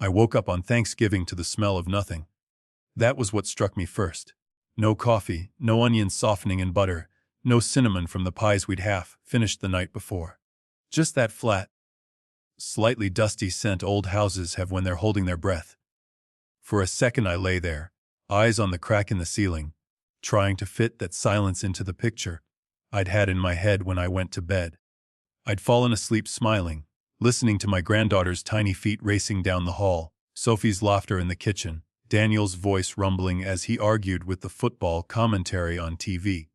I woke up on Thanksgiving to the smell of nothing. That was what struck me first. No coffee, no onions softening in butter, no cinnamon from the pies we'd half finished the night before. Just that flat, slightly dusty scent old houses have when they're holding their breath. For a second I lay there, eyes on the crack in the ceiling, trying to fit that silence into the picture I'd had in my head when I went to bed. I'd fallen asleep smiling, listening to my granddaughter's tiny feet racing down the hall, Sophie's laughter in the kitchen, Daniel's voice rumbling as he argued with the football commentary on TV.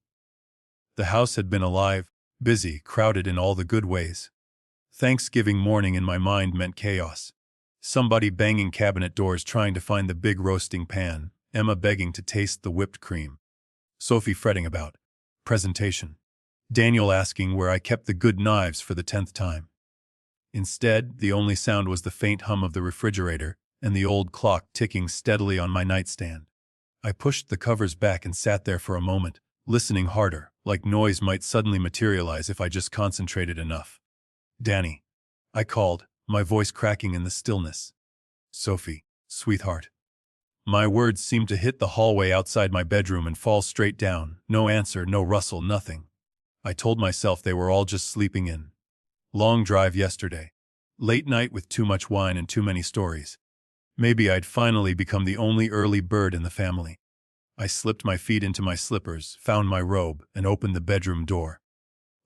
The house had been alive, busy, crowded in all the good ways. Thanksgiving morning in my mind meant chaos. Somebody banging cabinet doors trying to find the big roasting pan, Emma begging to taste the whipped cream, Sophie fretting about presentation, Daniel asking where I kept the good knives for the 10th time. Instead, the only sound was the faint hum of the refrigerator and the old clock ticking steadily on my nightstand. I pushed the covers back and sat there for a moment, listening harder, like noise might suddenly materialize if I just concentrated enough. "Danny," I called, my voice cracking in the stillness. "Sophie, sweetheart." My words seemed to hit the hallway outside my bedroom and fall straight down. No answer, no rustle, nothing. I told myself they were all just sleeping in. Long drive yesterday. Late night with too much wine and too many stories. Maybe I'd finally become the only early bird in the family. I slipped my feet into my slippers, found my robe, and opened the bedroom door.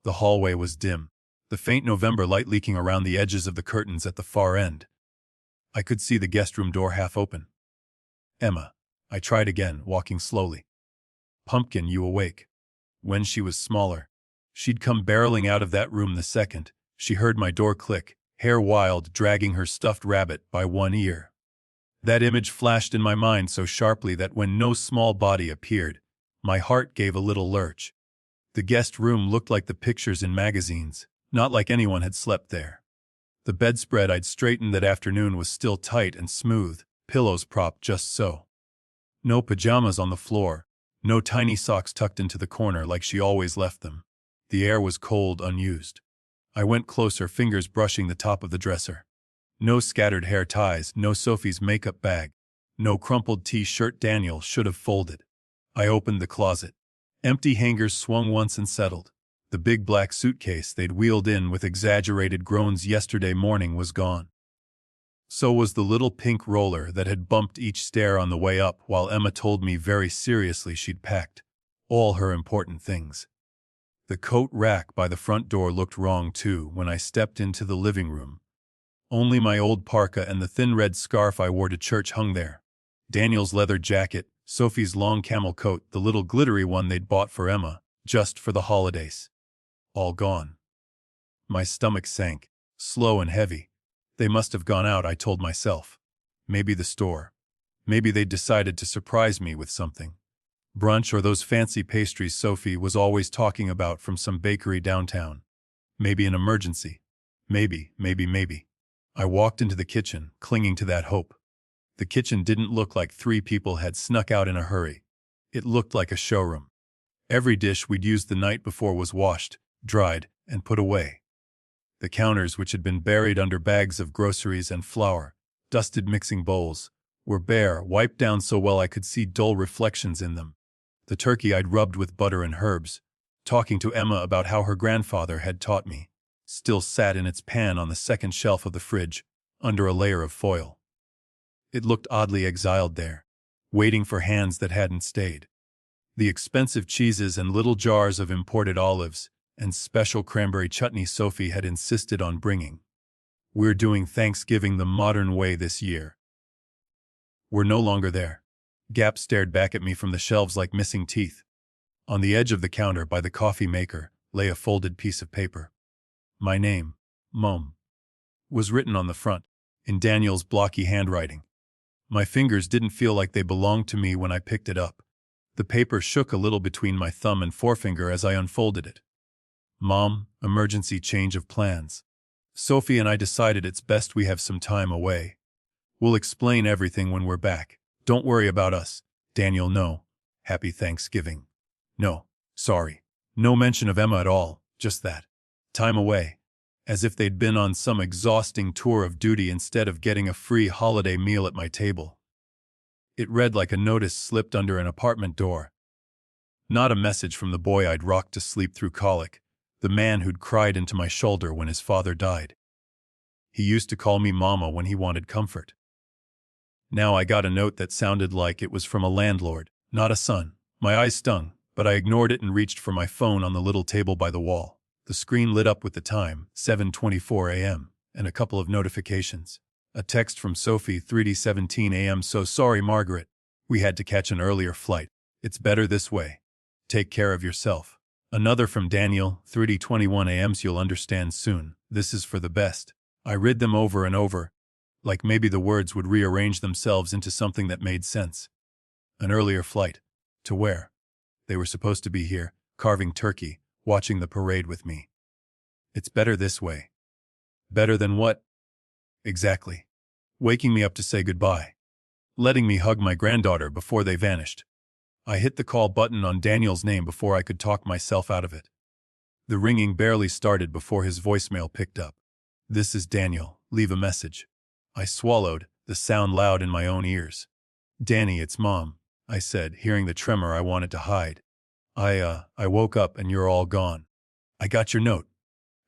The hallway was dim, the faint November light leaking around the edges of the curtains at the far end. I could see the guest room door half open. "Emma," I tried again, walking slowly. "Pumpkin, you awake?" When she was smaller, she'd come barreling out of that room the second she heard my door click, hair wild, dragging her stuffed rabbit by one ear. That image flashed in my mind so sharply that when no small body appeared, my heart gave a little lurch. The guest room looked like the pictures in magazines, not like anyone had slept there. The bedspread I'd straightened that afternoon was still tight and smooth, pillows propped just so. No pajamas on the floor, no tiny socks tucked into the corner like she always left them. The air was cold, unused. I went closer, fingers brushing the top of the dresser. No scattered hair ties, no Sophie's makeup bag, no crumpled t-shirt Daniel should have folded. I opened the closet. Empty hangers swung once and settled. The big black suitcase they'd wheeled in with exaggerated groans yesterday morning was gone. So was the little pink roller that had bumped each stair on the way up while Emma told me very seriously she'd packed all her important things. The coat rack by the front door looked wrong too when I stepped into the living room. Only my old parka and the thin red scarf I wore to church hung there. Daniel's leather jacket, Sophie's long camel coat, the little glittery one they'd bought for Emma, just for the holidays. All gone. My stomach sank, slow and heavy. They must have gone out, I told myself. Maybe the store. Maybe they'd decided to surprise me with something. Brunch or those fancy pastries Sophie was always talking about from some bakery downtown. Maybe an emergency. Maybe. I walked into the kitchen, clinging to that hope. The kitchen didn't look like three people had snuck out in a hurry. It looked like a showroom. Every dish we'd used the night before was washed, dried, and put away. The counters, which had been buried under bags of groceries and flour, dusted mixing bowls, were bare, wiped down so well I could see dull reflections in them. The turkey I'd rubbed with butter and herbs, talking to Emma about how her grandfather had taught me, still sat in its pan on the second shelf of the fridge, under a layer of foil. It looked oddly exiled there, waiting for hands that hadn't stayed. The expensive cheeses and little jars of imported olives and special cranberry chutney Sophie had insisted on bringing. "We're doing Thanksgiving the modern way this year." Were no longer there. Gap stared back at me from the shelves like missing teeth. On the edge of the counter by the coffee maker lay a folded piece of paper. My name, Mom, was written on the front, in Daniel's blocky handwriting. My fingers didn't feel like they belonged to me when I picked it up. The paper shook a little between my thumb and forefinger as I unfolded it. "Mom, emergency change of plans. Sophie and I decided it's best we have some time away. We'll explain everything when we're back. Don't worry about us. Daniel, no. Happy Thanksgiving." No, sorry. No mention of Emma at all, just that. Time away. as if they'd been on some exhausting tour of duty instead of getting a free holiday meal at my table. It read like a notice slipped under an apartment door. Not a message from the boy I'd rocked to sleep through colic, the man who'd cried into my shoulder when his father died. He used to call me Mama when he wanted comfort. Now I got a note that sounded like it was from a landlord, not a son. My eyes stung, but I ignored it and reached for my phone on the little table by the wall. The screen lit up with the time, 7:24 a.m., and a couple of notifications. A text from Sophie, 3:17 a.m. So sorry, Margaret. We had to catch an earlier flight. It's better this way. Take care of yourself. Another from Daniel, 3:21 a.m. You'll understand soon. This is for the best. I read them over and over, like maybe the words would rearrange themselves into something that made sense. An earlier flight. To where? They were supposed to be here, carving turkey, watching the parade with me. It's better this way. Better than what? Exactly. Waking me up to say goodbye. Letting me hug my granddaughter before they vanished. I hit the call button on Daniel's name before I could talk myself out of it. The ringing barely started before his voicemail picked up. This is Daniel. Leave a message. I swallowed, the sound loud in my own ears. Danny, it's Mom, I said, hearing the tremor I wanted to hide. I woke up and you're all gone. I got your note.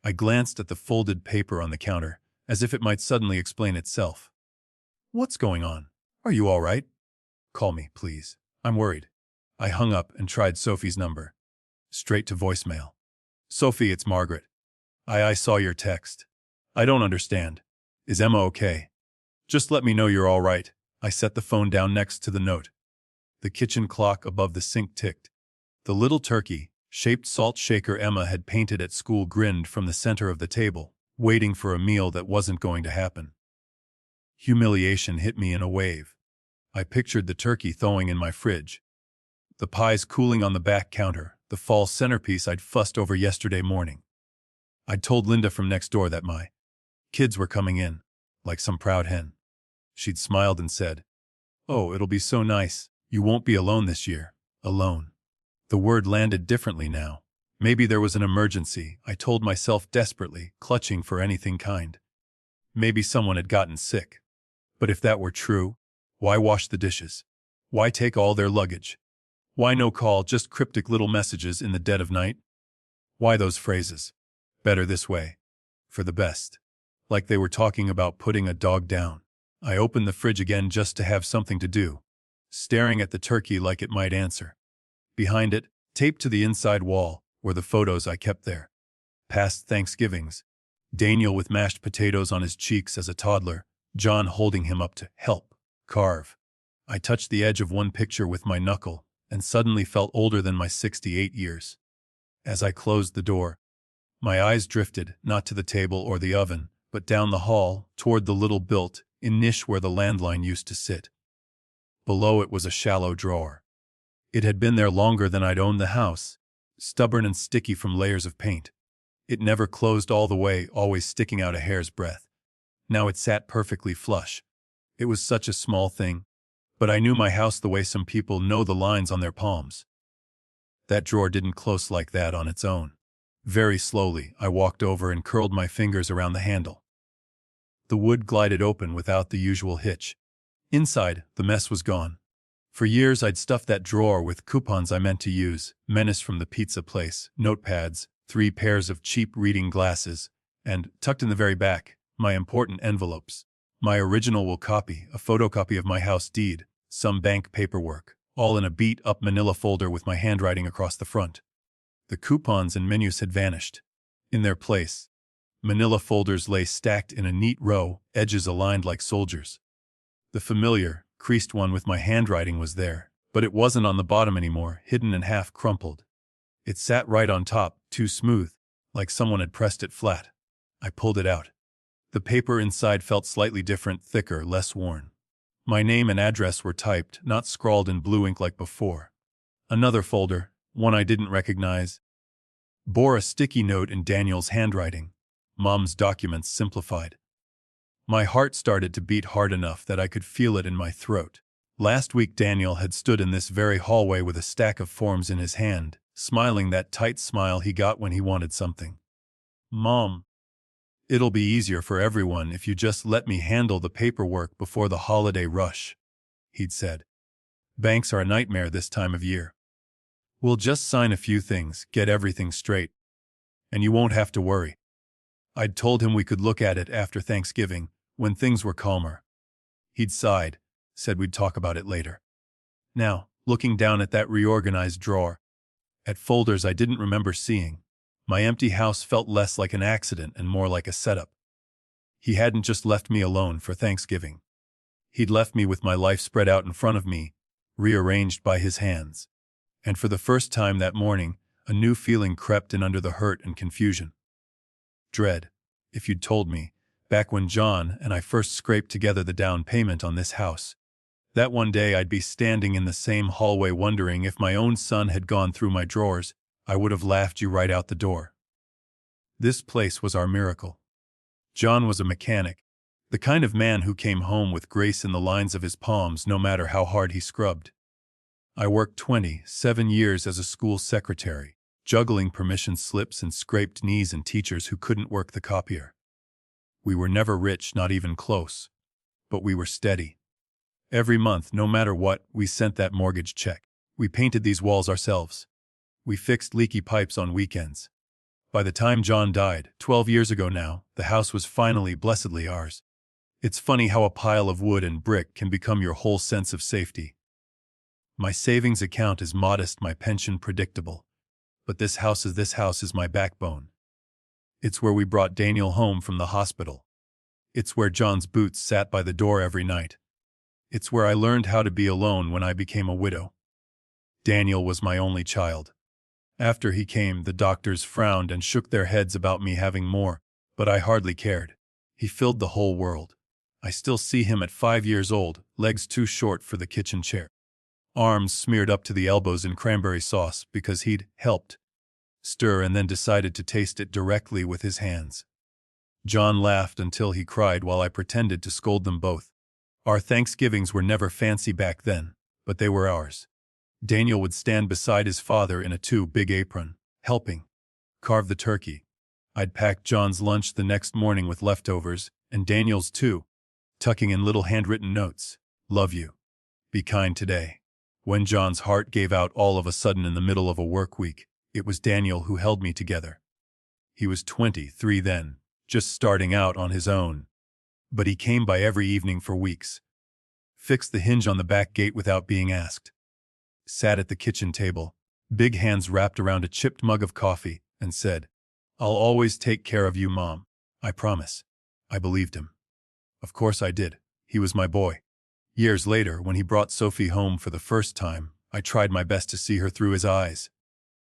I glanced at the folded paper on the counter, as if it might suddenly explain itself. What's going on? Are you all right? Call me, please. I'm worried. I hung up and tried Sophie's number. Straight to voicemail. Sophie, it's Margaret. I saw your text. I don't understand. Is Emma okay? Just let me know you're all right. I set the phone down next to the note. The kitchen clock above the sink ticked. The little turkey-shaped salt shaker Emma had painted at school grinned from the center of the table, waiting for a meal that wasn't going to happen. Humiliation hit me in a wave. I pictured the turkey thawing in my fridge, the pies cooling on the back counter, the fall centerpiece I'd fussed over yesterday morning. I'd told Linda from next door that my kids were coming in, like some proud hen. She'd smiled and said, "Oh, it'll be so nice. You won't be alone this year." Alone. The word landed differently now. Maybe there was an emergency, I told myself desperately, clutching for anything kind. Maybe someone had gotten sick. But if that were true, why wash the dishes? Why take all their luggage? Why no call, just cryptic little messages in the dead of night? Why those phrases? Better this way. For the best. Like they were talking about putting a dog down. I opened the fridge again just to have something to do, staring at the turkey like it might answer. Behind it, taped to the inside wall, were the photos I kept there. Past Thanksgivings. Daniel with mashed potatoes on his cheeks as a toddler, John holding him up to help carve. I touched the edge of one picture with my knuckle, and suddenly felt older than my 68 years. As I closed the door, my eyes drifted, not to the table or the oven, but down the hall, toward the little built-in niche where the landline used to sit. Below it was a shallow drawer. It had been there longer than I'd owned the house, stubborn and sticky from layers of paint. It never closed all the way, always sticking out a hair's breadth. Now it sat perfectly flush. It was such a small thing, but I knew my house the way some people know the lines on their palms. That drawer didn't close like that on its own. Very slowly, I walked over and curled my fingers around the handle. The wood glided open without the usual hitch. Inside, the mess was gone. For years I'd stuffed that drawer with coupons I meant to use, menace from the pizza place, notepads, 3 pairs of cheap reading glasses, and, tucked in the very back, my important envelopes. My original will copy, a photocopy of my house deed, some bank paperwork, all in a beat-up manila folder with my handwriting across the front. The coupons and menus had vanished. In their place, manila folders lay stacked in a neat row, edges aligned like soldiers. The familiar, creased one with my handwriting was there, but it wasn't on the bottom anymore, hidden and half crumpled. It sat right on top, too smooth, like someone had pressed it flat. I pulled it out. The paper inside felt slightly different, thicker, less worn. My name and address were typed, not scrawled in blue ink like before. Another folder, one I didn't recognize, bore a sticky note in Daniel's handwriting. Mom's documents simplified. My heart started to beat hard enough that I could feel it in my throat. Last week Daniel had stood in this very hallway with a stack of forms in his hand, smiling that tight smile he got when he wanted something. "Mom," It'll be easier for everyone if you just let me handle the paperwork before the holiday rush, he'd said. Banks are a nightmare this time of year. We'll just sign a few things, get everything straight, and you won't have to worry. I'd told him we could look at it after Thanksgiving, when things were calmer. He'd sighed, said we'd talk about it later. Now, looking down at that reorganized drawer, at folders I didn't remember seeing, my empty house felt less like an accident and more like a setup. He hadn't just left me alone for Thanksgiving. He'd left me with my life spread out in front of me, rearranged by his hands. And for the first time that morning, a new feeling crept in under the hurt and confusion. Dread, if you'd told me, back when John and I first scraped together the down payment on this house, that one day I'd be standing in the same hallway wondering if my own son had gone through my drawers, I would have laughed you right out the door. This place was our miracle. John was a mechanic, the kind of man who came home with grace in the lines of his palms no matter how hard he scrubbed. I worked 27 years as a school secretary, juggling permission slips and scraped knees and teachers who couldn't work the copier. We were never rich, not even close, but we were steady. Every month, no matter what, we sent that mortgage check. We painted these walls ourselves. We fixed leaky pipes on weekends. By the time John died, 12 years ago now, the house was finally blessedly ours. It's funny how a pile of wood and brick can become your whole sense of safety. My savings account is modest, my pension predictable. But this house is my backbone. It's where we brought Daniel home from the hospital. It's where John's boots sat by the door every night. It's where I learned how to be alone when I became a widow. Daniel was my only child. After he came, the doctors frowned and shook their heads about me having more, but I hardly cared. He filled the whole world. I still see him at 5 years old, legs too short for the kitchen chair. Arms smeared up to the elbows in cranberry sauce because he'd helped stir and then decided to taste it directly with his hands. John laughed until he cried while I pretended to scold them both. Our Thanksgivings were never fancy back then, but they were ours. Daniel would stand beside his father in a too-big apron, helping carve the turkey. I'd pack John's lunch the next morning with leftovers, and Daniel's too, tucking in little handwritten notes. Love you. Be kind today. When John's heart gave out all of a sudden in the middle of a work week, it was Daniel who held me together. He was 23 then, just starting out on his own. But he came by every evening for weeks. Fixed the hinge on the back gate without being asked. Sat at the kitchen table, big hands wrapped around a chipped mug of coffee, and said, "I'll always take care of you, Mom. I promise." I believed him. Of course I did. He was my boy. Years later, when he brought Sophie home for the first time, I tried my best to see her through his eyes.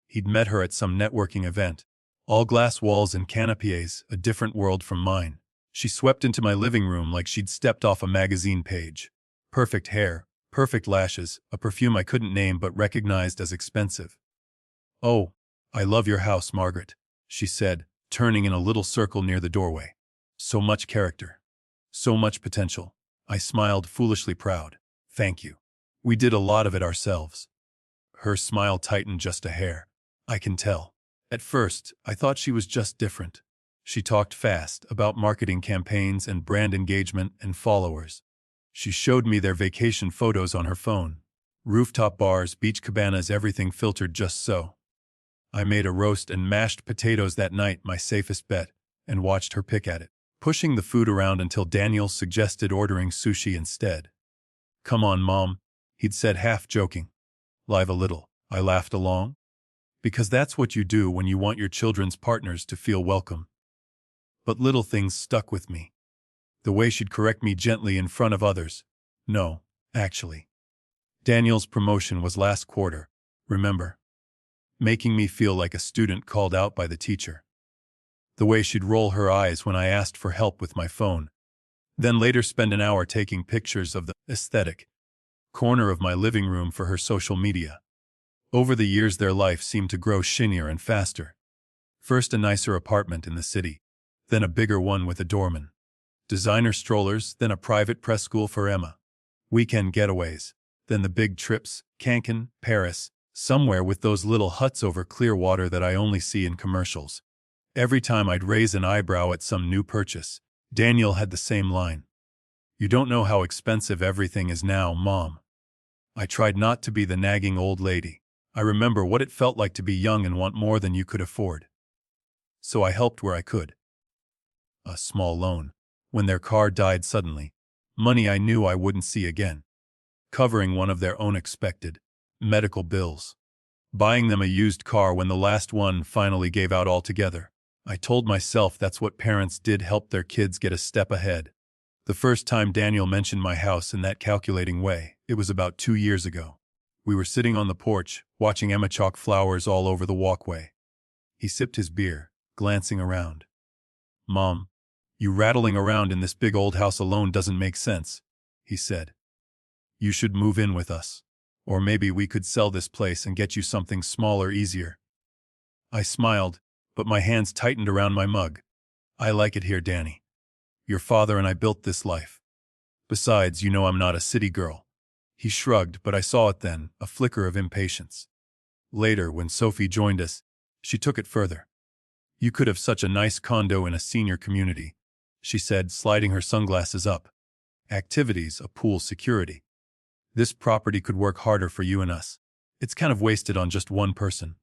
He'd met her at some networking event. All glass walls and canopies, a different world from mine. She swept into my living room like she'd stepped off a magazine page. Perfect hair, perfect lashes, a perfume I couldn't name but recognized as expensive. "Oh, I love your house, Margaret," she said, turning in a little circle near the doorway. "So much character. So much potential." I smiled, foolishly proud. "Thank you. We did a lot of it ourselves." Her smile tightened just a hair. I can tell. At first, I thought she was just different. She talked fast about marketing campaigns and brand engagement and followers. She showed me their vacation photos on her phone. Rooftop bars, beach cabanas, everything filtered just so. I made a roast and mashed potatoes that night, my safest bet, and watched her pick at it, pushing the food around until Daniel suggested ordering sushi instead. "Come on, Mom," he'd said, half joking. "Live a little." I laughed along. Because that's what you do when you want your children's partners to feel welcome. But little things stuck with me. The way she'd correct me gently in front of others. No, actually. Daniel's promotion was last quarter, remember? Making me feel like a student called out by the teacher. The way she'd roll her eyes when I asked for help with my phone. Then later spend an hour taking pictures of the aesthetic corner of my living room for her social media. Over the years their life seemed to grow shinier and faster. First a nicer apartment in the city, then a bigger one with a doorman. Designer strollers, then a private press school for Emma. Weekend getaways, then the big trips, Cancun, Paris, somewhere with those little huts over clear water that I only see in commercials. Every time I'd raise an eyebrow at some new purchase, Daniel had the same line. "You don't know how expensive everything is now, Mom." I tried not to be the nagging old lady. I remember what it felt like to be young and want more than you could afford. So I helped where I could. A small loan. When their car died suddenly, money I knew I wouldn't see again. Covering one of their unexpected medical bills. Buying them a used car when the last one finally gave out altogether. I told myself that's what parents did, help their kids get a step ahead. The first time Daniel mentioned my house in that calculating way, it was about 2 years ago. We were sitting on the porch, watching Emma chalk flowers all over the walkway. He sipped his beer, glancing around. "Mom, you rattling around in this big old house alone doesn't make sense," he said. "You should move in with us. Or maybe we could sell this place and get you something smaller, easier." I smiled, but my hands tightened around my mug. "I like it here, Danny. Your father and I built this life. Besides, you know I'm not a city girl." He shrugged, but I saw it then, a flicker of impatience. Later, when Sophie joined us, she took it further. "You could have such a nice condo in a senior community," she said, sliding her sunglasses up. "Activities, a pool, security. This property could work harder for you and us. It's kind of wasted on just one person."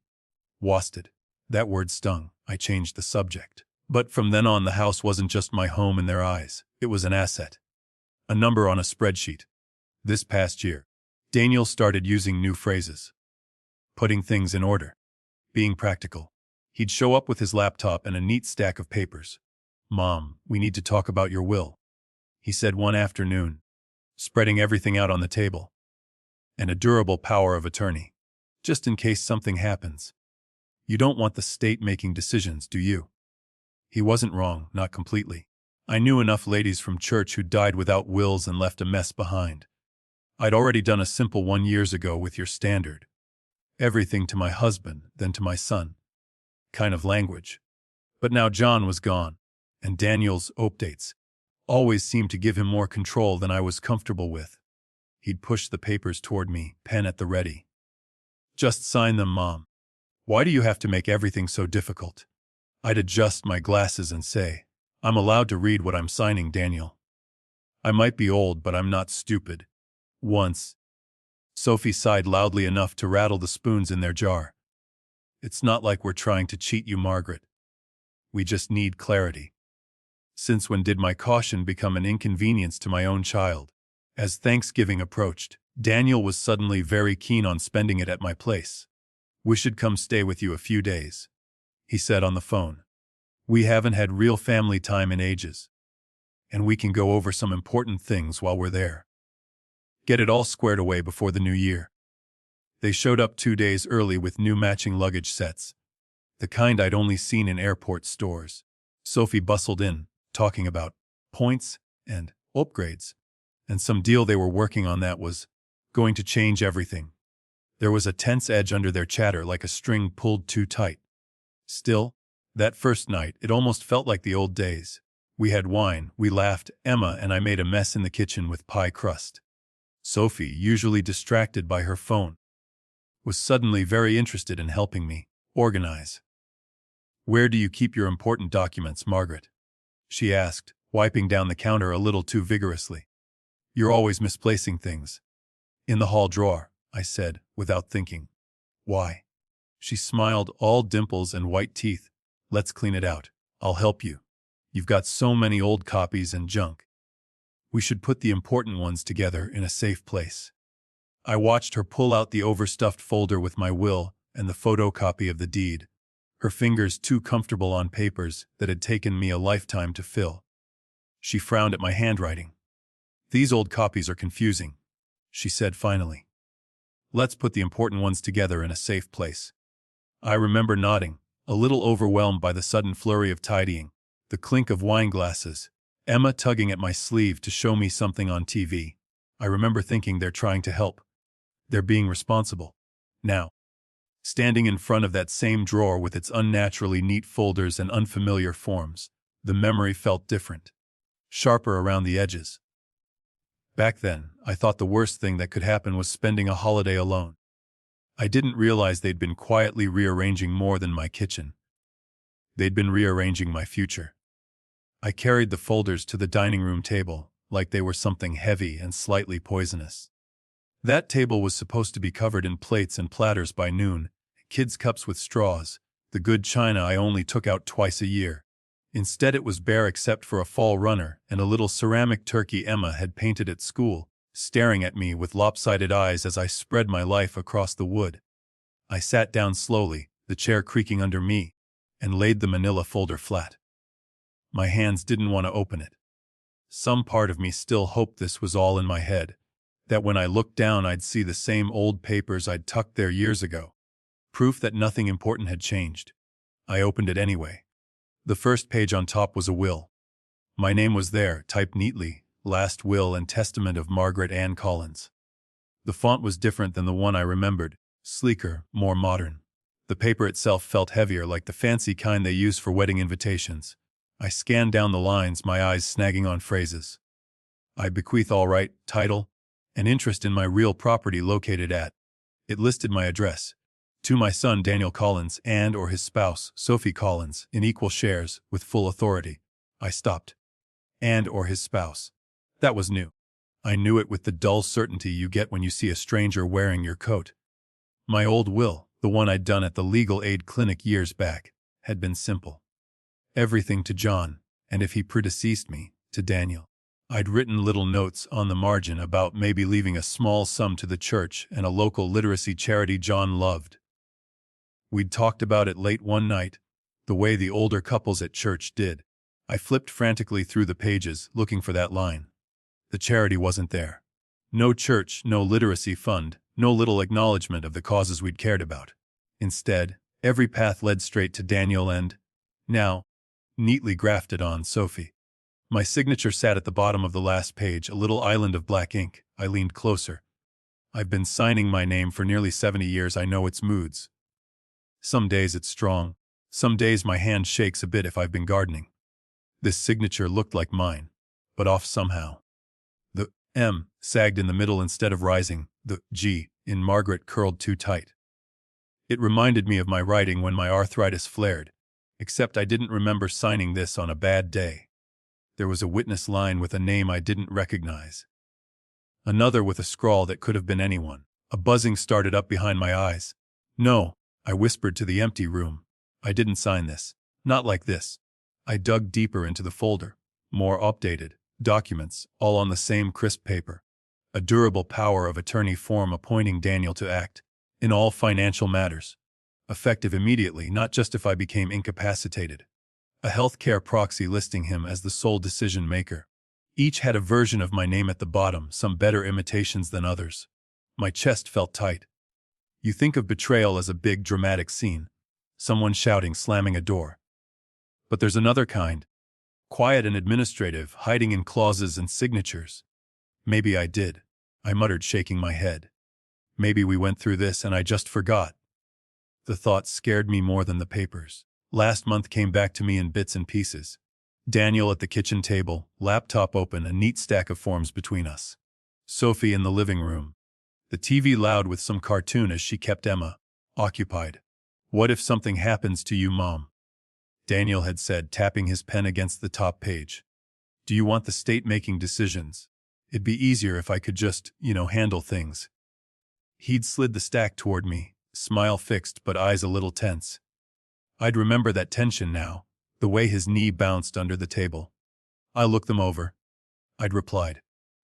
Wasted. That word stung. I changed the subject. But from then on, the house wasn't just my home in their eyes. It was an asset. A number on a spreadsheet. This past year, Daniel started using new phrases. Putting things in order. Being practical. He'd show up with his laptop and a neat stack of papers. "Mom, we need to talk about your will," he said one afternoon, spreading everything out on the table. "And a durable power of attorney. Just in case something happens. You don't want the state making decisions, do you?" He wasn't wrong, not completely. I knew enough ladies from church who died without wills and left a mess behind. I'd already done a simple one years ago with your standard. Everything to my husband, then to my son. Kind of language. But now John was gone, and Daniel's updates always seemed to give him more control than I was comfortable with. He'd push the papers toward me, pen at the ready. "Just sign them, Mom. Why do you have to make everything so difficult?" I'd adjust my glasses and say, "I'm allowed to read what I'm signing, Daniel. I might be old, but I'm not stupid." Once, Sophie sighed loudly enough to rattle the spoons in their jar. "It's not like we're trying to cheat you, Margaret. We just need clarity." Since when did my caution become an inconvenience to my own child? As Thanksgiving approached, Daniel was suddenly very keen on spending it at my place. "We should come stay with you a few days," he said on the phone. "We haven't had real family time in ages. And we can go over some important things while we're there. Get it all squared away before the new year." They showed up 2 days early with new matching luggage sets. The kind I'd only seen in airport stores. Sophie bustled in, talking about points and upgrades, and some deal they were working on that was going to change everything. There was a tense edge under their chatter, like a string pulled too tight. Still, that first night, it almost felt like the old days. We had wine, we laughed, Emma and I made a mess in the kitchen with pie crust. Sophie, usually distracted by her phone, was suddenly very interested in helping me organize. "Where do you keep your important documents, Margaret?" she asked, wiping down the counter a little too vigorously. "You're always misplacing things." "In the hall drawer," I said, without thinking. "Why?" She smiled, all dimples and white teeth. "Let's clean it out. I'll help you. You've got so many old copies and junk. We should put the important ones together in a safe place." I watched her pull out the overstuffed folder with my will and the photocopy of the deed, her fingers too comfortable on papers that had taken me a lifetime to fill. She frowned at my handwriting. "These old copies are confusing," she said finally. "Let's put the important ones together in a safe place." I remember nodding, a little overwhelmed by the sudden flurry of tidying, the clink of wine glasses, Emma tugging at my sleeve to show me something on TV. I remember thinking, they're trying to help. They're being responsible. Now, standing in front of that same drawer with its unnaturally neat folders and unfamiliar forms, the memory felt different, sharper around the edges. Back then, I thought the worst thing that could happen was spending a holiday alone. I didn't realize they'd been quietly rearranging more than my kitchen. They'd been rearranging my future. I carried the folders to the dining room table, like they were something heavy and slightly poisonous. That table was supposed to be covered in plates and platters by noon, kids' cups with straws, the good china I only took out twice a year. Instead it was bare except for a fall runner and a little ceramic turkey Emma had painted at school, staring at me with lopsided eyes as I spread my life across the wood. I sat down slowly, the chair creaking under me, and laid the manila folder flat. My hands didn't want to open it. Some part of me still hoped this was all in my head, that when I looked down I'd see the same old papers I'd tucked there years ago. Proof that nothing important had changed. I opened it anyway. The first page on top was a will. My name was there, typed neatly, Last Will and Testament of Margaret Ann Collins. The font was different than the one I remembered, sleeker, more modern. The paper itself felt heavier, like the fancy kind they use for wedding invitations. I scanned down the lines, my eyes snagging on phrases. I bequeath all right, title, and interest in my real property located at. It listed my address. To my son Daniel Collins and or his spouse, Sophie Collins, in equal shares, with full authority. I stopped. And or his spouse. That was new. I knew it with the dull certainty you get when you see a stranger wearing your coat. My old will, the one I'd done at the legal aid clinic years back, had been simple. Everything to John, and if he predeceased me, to Daniel. I'd written little notes on the margin about maybe leaving a small sum to the church and a local literacy charity John loved. We'd talked about it late one night, the way the older couples at church did. I flipped frantically through the pages, looking for that line. The charity wasn't there. No church, no literacy fund, no little acknowledgement of the causes we'd cared about. Instead, every path led straight to Daniel and, now, neatly grafted on, Sophie. My signature sat at the bottom of the last page, a little island of black ink. I leaned closer. I've been signing my name for nearly 70 years. I know its moods. Some days it's strong. Some days my hand shakes a bit if I've been gardening. This signature looked like mine, but off somehow. The M sagged in the middle instead of rising, the G in Margaret curled too tight. It reminded me of my writing when my arthritis flared, except I didn't remember signing this on a bad day. There was a witness line with a name I didn't recognize. Another with a scrawl that could have been anyone. A buzzing started up behind my eyes. No, I whispered to the empty room. I didn't sign this. Not like this. I dug deeper into the folder. More updated documents, all on the same crisp paper. A durable power of attorney form appointing Daniel to act in all financial matters. Effective immediately, not just if I became incapacitated. A healthcare proxy listing him as the sole decision maker. Each had a version of my name at the bottom, some better imitations than others. My chest felt tight. You think of betrayal as a big dramatic scene. Someone shouting, slamming a door. But there's another kind. Quiet and administrative, hiding in clauses and signatures. Maybe I did, I muttered, shaking my head. Maybe we went through this and I just forgot. The thought scared me more than the papers. Last month came back to me in bits and pieces. Daniel at the kitchen table, laptop open, a neat stack of forms between us. Sophie in the living room. The TV loud with some cartoon as she kept Emma occupied. What if something happens to you, Mom? Daniel had said, tapping his pen against the top page. Do you want the state making decisions? It'd be easier if I could just, handle things. He'd slid the stack toward me, smile fixed but eyes a little tense. I'd remember that tension now, the way his knee bounced under the table. I'll look them over, I'd replied.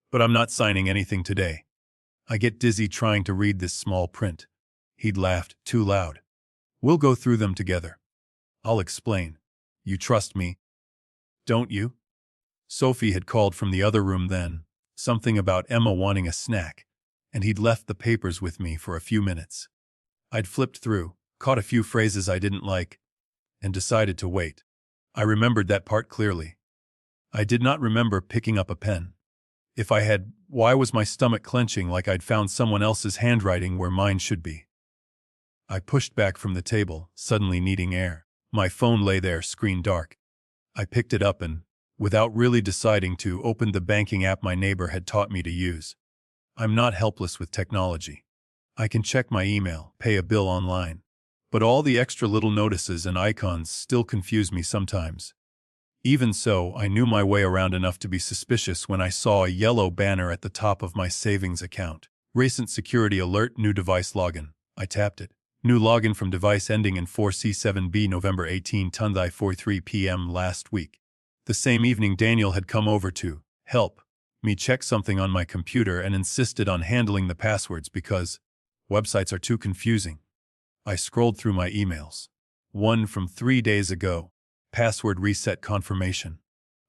But I'm not signing anything today. I get dizzy trying to read this small print. He'd laughed, too loud. We'll go through them together. I'll explain. You trust me, don't you? Sophie had called from the other room then, something about Emma wanting a snack, and he'd left the papers with me for a few minutes. I'd flipped through, caught a few phrases I didn't like, and decided to wait. I remembered that part clearly. I did not remember picking up a pen. If I had, why was my stomach clenching like I'd found someone else's handwriting where mine should be? I pushed back from the table, suddenly needing air. My phone lay there, screen dark. I picked it up and, without really deciding to, opened the banking app my neighbor had taught me to use. I'm not helpless with technology. I can check my email, pay a bill online. But all the extra little notices and icons still confuse me sometimes. Even so, I knew my way around enough to be suspicious when I saw a yellow banner at the top of my savings account. Recent security alert, new device login. I tapped it. New login from device ending in 4C7B November 18 Tundai 4:3 p.m. last week. The same evening Daniel had come over to help me check something on my computer and insisted on handling the passwords because websites are too confusing. I scrolled through my emails. One from 3 days ago. Password reset confirmation.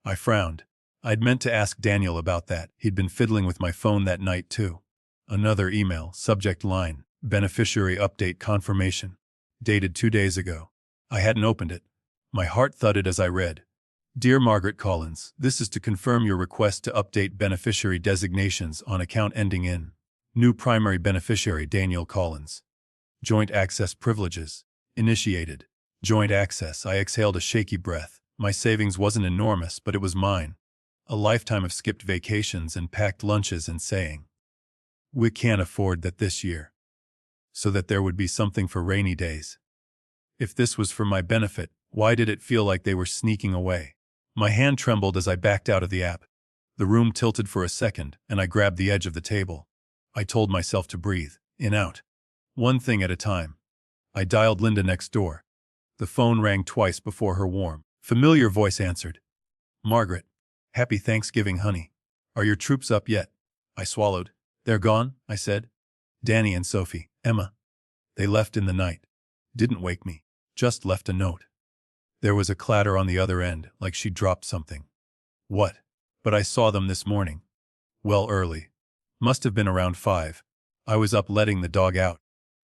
I frowned. I'd meant to ask Daniel about that. He'd been fiddling with my phone that night too. Another email, subject line, beneficiary update confirmation. Dated 2 days ago. I hadn't opened it. My heart thudded as I read. Dear Margaret Collins, this is to confirm your request to update beneficiary designations on account ending in. New primary beneficiary Daniel Collins. Joint access privileges. Initiated. Joint access. I exhaled a shaky breath. My savings wasn't enormous, but it was mine. A lifetime of skipped vacations and packed lunches and saying, we can't afford that this year. So that there would be something for rainy days. If this was for my benefit, why did it feel like they were sneaking away? My hand trembled as I backed out of the app. The room tilted for a second, and I grabbed the edge of the table. I told myself to breathe, in out. One thing at a time. I dialed Linda next door. The phone rang twice before her warm, familiar voice answered. Margaret. Happy Thanksgiving, honey. Are your troops up yet? I swallowed. They're gone, I said. Danny and Sophie, Emma. They left in the night. Didn't wake me. Just left a note. There was a clatter on the other end, like she'd dropped something. What? But I saw them this morning. Well, early. Must have been around 5. I was up letting the dog out.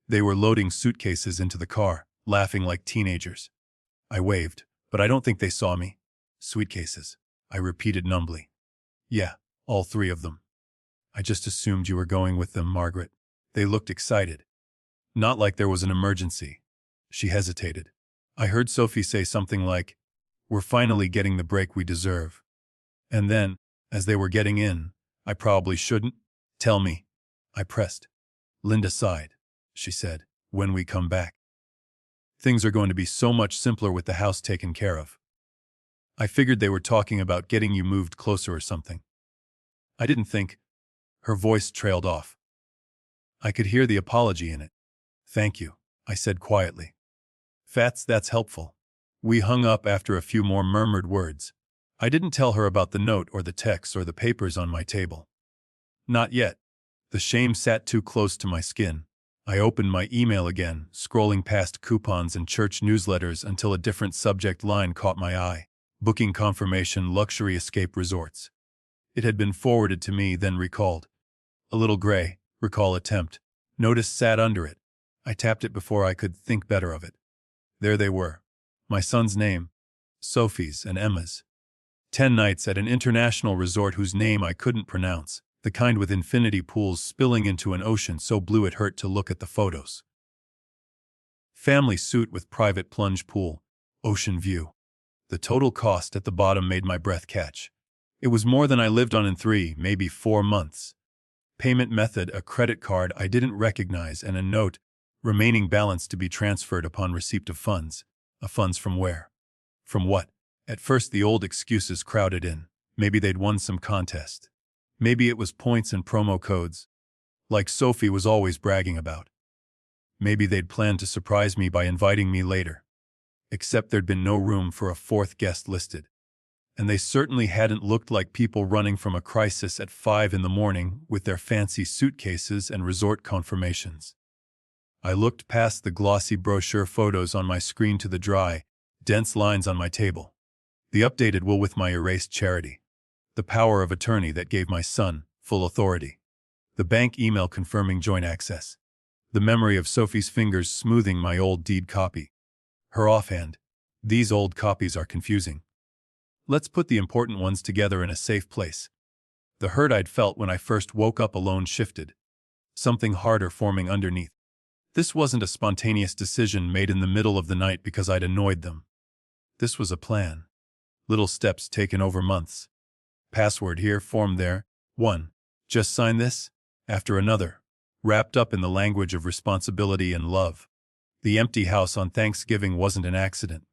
They were loading suitcases into the car, laughing like teenagers. I waved, but I don't think they saw me. Suitcases, I repeated numbly. Yeah, all 3 of them. I just assumed you were going with them, Margaret. They looked excited. Not like there was an emergency. She hesitated. I heard Sophie say something like, we're finally getting the break we deserve. And then, as they were getting in, I probably shouldn't. Tell me. I pressed. Linda sighed. She said, when we come back. Things are going to be so much simpler with the house taken care of. I figured they were talking about getting you moved closer or something. I didn't think. Her voice trailed off. I could hear the apology in it. Thank you, I said quietly. That's helpful. We hung up after a few more murmured words. I didn't tell her about the note or the text or the papers on my table. Not yet. The shame sat too close to my skin. I opened my email again, scrolling past coupons and church newsletters until a different subject line caught my eye. Booking confirmation, luxury escape resorts. It had been forwarded to me, then recalled. A little gray, recall attempt. Notice sat under it. I tapped it before I could think better of it. There they were. My son's name, Sophie's and Emma's. 10 nights at an international resort whose name I couldn't pronounce, the kind with infinity pools spilling into an ocean so blue it hurt to look at the photos. Family suite with private plunge pool, ocean view. The total cost at the bottom made my breath catch. It was more than I lived on in 3, maybe 4 months. Payment method, a credit card I didn't recognize, and a note, remaining balance to be transferred upon receipt of funds. Funds from where? From what? At first the old excuses crowded in. Maybe they'd won some contest. Maybe it was points and promo codes, like Sophie was always bragging about. Maybe they'd planned to surprise me by inviting me later. Except there'd been no room for a 4th guest listed. And they certainly hadn't looked like people running from a crisis at 5 in the morning with their fancy suitcases and resort confirmations. I looked past the glossy brochure photos on my screen to the dry, dense lines on my table. The updated will with my erased charity. The power of attorney that gave my son full authority. The bank email confirming joint access. The memory of Sophie's fingers smoothing my old deed copy. Her offhand. These old copies are confusing. Let's put the important ones together in a safe place. The hurt I'd felt when I first woke up alone shifted. Something harder forming underneath. This wasn't a spontaneous decision made in the middle of the night because I'd annoyed them. This was a plan. Little steps taken over months. Password here, form there. 1. Just sign this. After another. Wrapped up in the language of responsibility and love. The empty house on Thanksgiving wasn't an accident.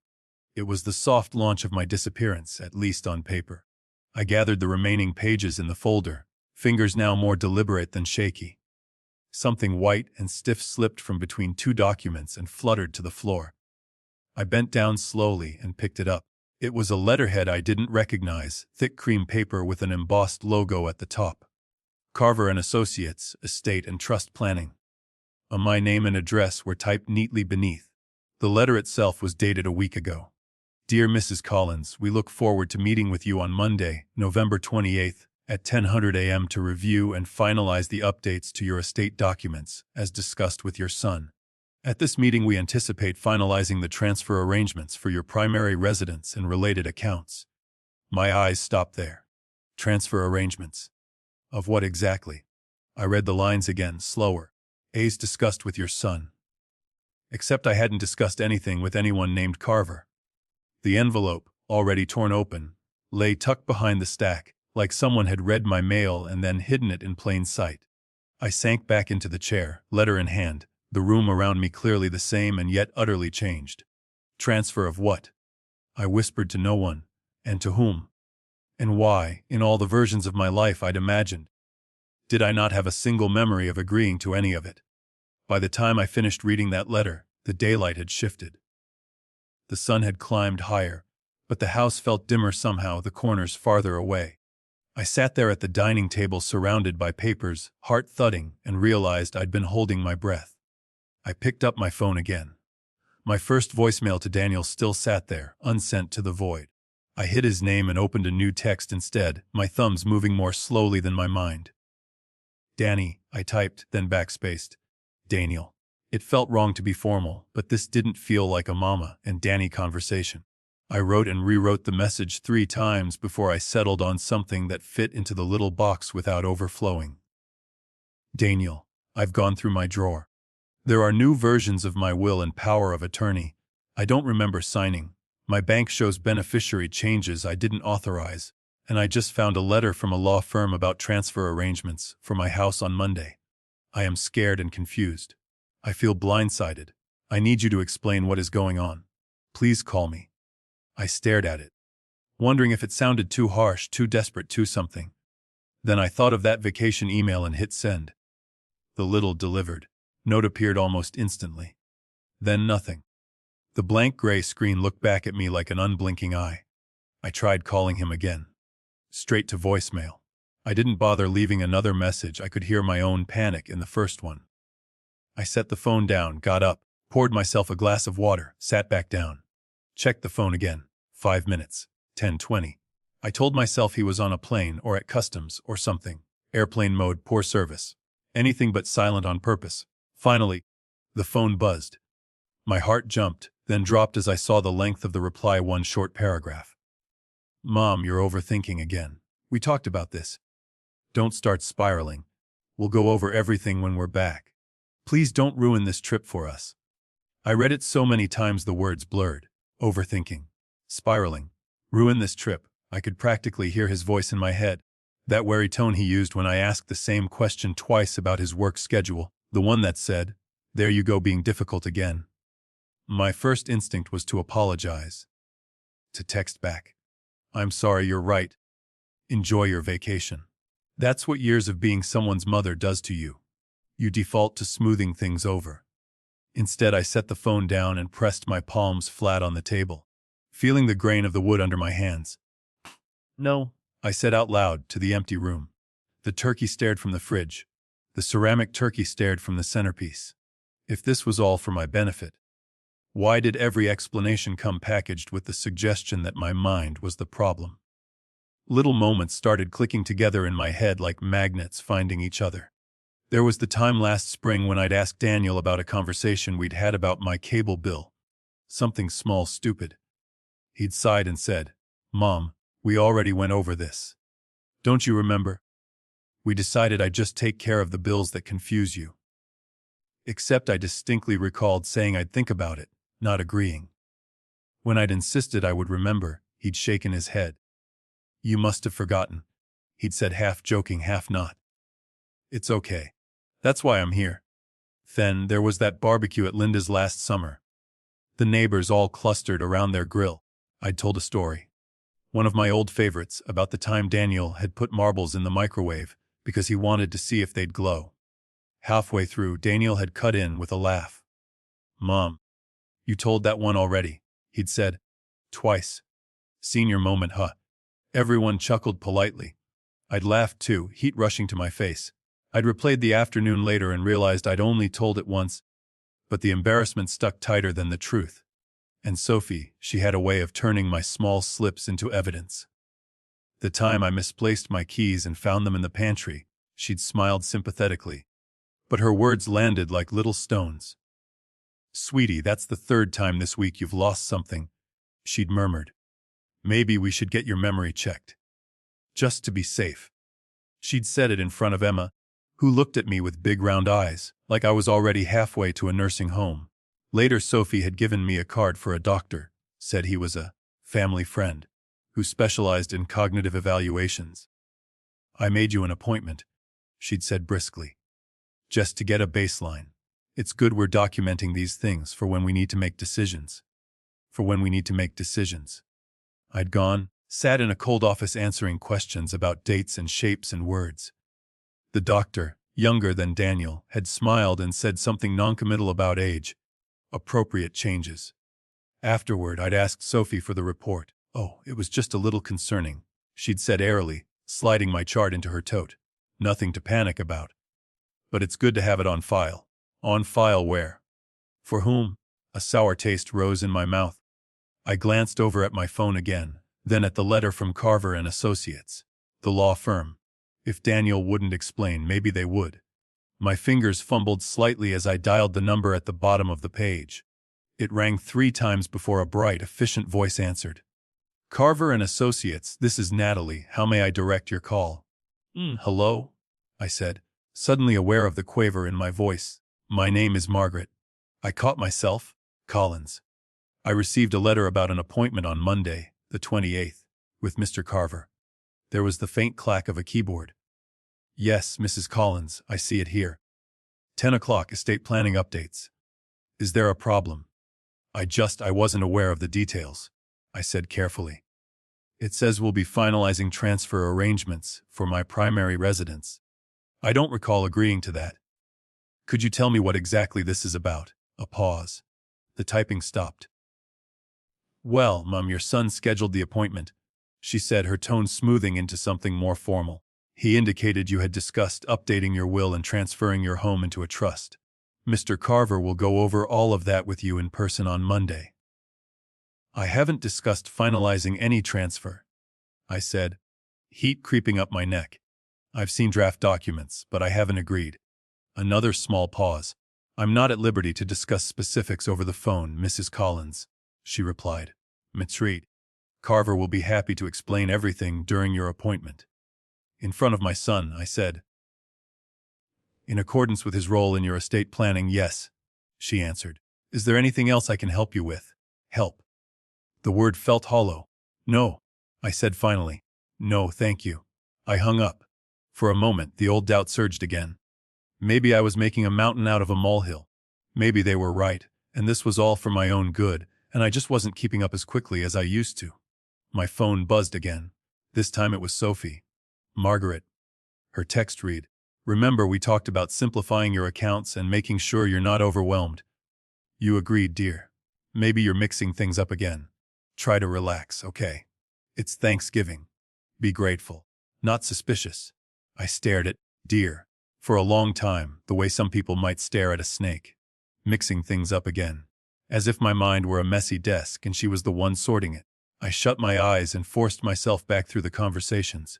It was the soft launch of my disappearance, at least on paper. I gathered the remaining pages in the folder, fingers now more deliberate than shaky. Something white and stiff slipped from between two documents and fluttered to the floor. I bent down slowly and picked it up. It was a letterhead I didn't recognize, thick cream paper with an embossed logo at the top. Carver and Associates, Estate and Trust Planning. My name and address were typed neatly beneath. The letter itself was dated a week ago. Dear Mrs. Collins, we look forward to meeting with you on Monday, November 28th, at 10:00 a.m. to review and finalize the updates to your estate documents, as discussed with your son. At this meeting we anticipate finalizing the transfer arrangements for your primary residence and related accounts. My eyes stopped there. Transfer arrangements. Of what exactly? I read the lines again, slower. As discussed with your son. Except I hadn't discussed anything with anyone named Carver. The envelope, already torn open, lay tucked behind the stack, like someone had read my mail and then hidden it in plain sight. I sank back into the chair, letter in hand, the room around me clearly the same and yet utterly changed. Transfer of what? I whispered to no one. And to whom? And why, in all the versions of my life I'd imagined? Did I not have a single memory of agreeing to any of it? By the time I finished reading that letter, the daylight had shifted. The sun had climbed higher, but the house felt dimmer somehow, the corners farther away. I sat there at the dining table surrounded by papers, heart thudding, and realized I'd been holding my breath. I picked up my phone again. My first voicemail to Daniel still sat there, unsent to the void. I hid his name and opened a new text instead, my thumbs moving more slowly than my mind. Danny, I typed, then backspaced. Daniel. It felt wrong to be formal, but this didn't feel like a mama and Danny conversation. I wrote and rewrote the message 3 times before I settled on something that fit into the little box without overflowing. Daniel, I've gone through my drawer. There are new versions of my will and power of attorney. I don't remember signing. My bank shows beneficiary changes I didn't authorize, and I just found a letter from a law firm about transfer arrangements for my house on Monday. I am scared and confused. I feel blindsided. I need you to explain what is going on. Please call me. I stared at it, wondering if it sounded too harsh, too desperate, too something. Then I thought of that vacation email and hit send. The little delivered note appeared almost instantly. Then nothing. The blank gray screen looked back at me like an unblinking eye. I tried calling him again. Straight to voicemail. I didn't bother leaving another message. I could hear my own panic in the first one. I set the phone down, got up, poured myself a glass of water, sat back down. Checked the phone again. 5 minutes. 10:20. I told myself he was on a plane or at customs or something. Airplane mode, poor service. Anything but silent on purpose. Finally, the phone buzzed. My heart jumped, then dropped as I saw the length of the reply, one short paragraph. Mom, you're overthinking again. We talked about this. Don't start spiraling. We'll go over everything when we're back. Please don't ruin this trip for us. I read it so many times the words blurred. Overthinking. Spiraling. Ruin this trip. I could practically hear his voice in my head. That wary tone he used when I asked the same question twice about his work schedule. The one that said, "There you go being difficult again." My first instinct was to apologize. To text back. I'm sorry, you're right. Enjoy your vacation. That's what years of being someone's mother does to you. You default to smoothing things over. Instead, I set the phone down and pressed my palms flat on the table, feeling the grain of the wood under my hands. No, I said out loud to the empty room. The turkey stared from the fridge. The ceramic turkey stared from the centerpiece. If this was all for my benefit, why did every explanation come packaged with the suggestion that my mind was the problem? Little moments started clicking together in my head like magnets finding each other. There was the time last spring when I'd asked Daniel about a conversation we'd had about my cable bill. Something small, stupid. He'd sighed and said, "Mom, we already went over this. Don't you remember? We decided I'd just take care of the bills that confuse you." Except I distinctly recalled saying I'd think about it, not agreeing. When I'd insisted I would remember, he'd shaken his head. "You must have forgotten," he'd said, half joking, half not. "It's okay. That's why I'm here." Then there was that barbecue at Linda's last summer. The neighbors all clustered around their grill. I'd told a story. One of my old favorites about the time Daniel had put marbles in the microwave because he wanted to see if they'd glow. Halfway through, Daniel had cut in with a laugh. "Mom, you told that one already," he'd said. "Twice. Senior moment, huh?" Everyone chuckled politely. I'd laughed too, heat rushing to my face. I'd replayed the afternoon later and realized I'd only told it once, but the embarrassment stuck tighter than the truth. And Sophie, she had a way of turning my small slips into evidence. The time I misplaced my keys and found them in the pantry, she'd smiled sympathetically. But her words landed like little stones. "Sweetie, that's the third time this week you've lost something," she'd murmured. "Maybe we should get your memory checked. Just to be safe." She'd said it in front of Emma, who looked at me with big round eyes, like I was already halfway to a nursing home. Later, Sophie had given me a card for a doctor, said he was a family friend who specialized in cognitive evaluations. "I made you an appointment," she'd said briskly. "Just to get a baseline. It's good we're documenting these things for when we need to make decisions. I'd gone, sat in a cold office answering questions about dates and shapes and words. The doctor, younger than Daniel, had smiled and said something noncommittal about age. Appropriate changes. Afterward, I'd asked Sophie for the report. "Oh, it was just a little concerning," she'd said airily, sliding my chart into her tote. "Nothing to panic about. But it's good to have it on file." "On file where? For whom?" A sour taste rose in my mouth. I glanced over at my phone again, then at the letter from Carver and Associates, the law firm. If Daniel wouldn't explain, maybe they would. My fingers fumbled slightly as I dialed the number at the bottom of the page. It rang 3 times before a bright, efficient voice answered. "Carver and Associates, this is Natalie. How may I direct your call?" "Hello?" I said, suddenly aware of the quaver in my voice. "My name is Margaret." I caught myself. "Collins. I received a letter about an appointment on Monday, the 28th, with Mr. Carver." There was the faint clack of a keyboard. "Yes, Mrs. Collins, I see it here. 10 o'clock, estate planning updates. Is there a problem?" I wasn't aware of the details," I said carefully. "It says we'll be finalizing transfer arrangements for my primary residence. I don't recall agreeing to that. Could you tell me what exactly this is about?" A pause. The typing stopped. "Well, Mum, your son scheduled the appointment," she said, her tone smoothing into something more formal. "He indicated you had discussed updating your will and transferring your home into a trust. Mr. Carver will go over all of that with you in person on Monday." "I haven't discussed finalizing any transfer," I said, heat creeping up my neck. "I've seen draft documents, but I haven't agreed." Another small pause. "I'm not at liberty to discuss specifics over the phone, Mrs. Collins," she replied. "Mitreat. Carver will be happy to explain everything during your appointment." In front of my son, I said, "In accordance with his role in your estate planning, yes," she answered. "Is there anything else I can help you with?" Help. The word felt hollow. "No," I said finally. "No, thank you." I hung up. For a moment, the old doubt surged again. Maybe I was making a mountain out of a molehill. Maybe they were right, and this was all for my own good, and I just wasn't keeping up as quickly as I used to. My phone buzzed again. This time it was Sophie. "Margaret." Her text read, "Remember we talked about simplifying your accounts and making sure you're not overwhelmed. You agreed, dear. Maybe you're mixing things up again. Try to relax, okay? It's Thanksgiving. Be grateful, not suspicious." I stared at "dear" for a long time, the way some people might stare at a snake. Mixing things up again. As if my mind were a messy desk and she was the one sorting it. I shut my eyes and forced myself back through the conversations.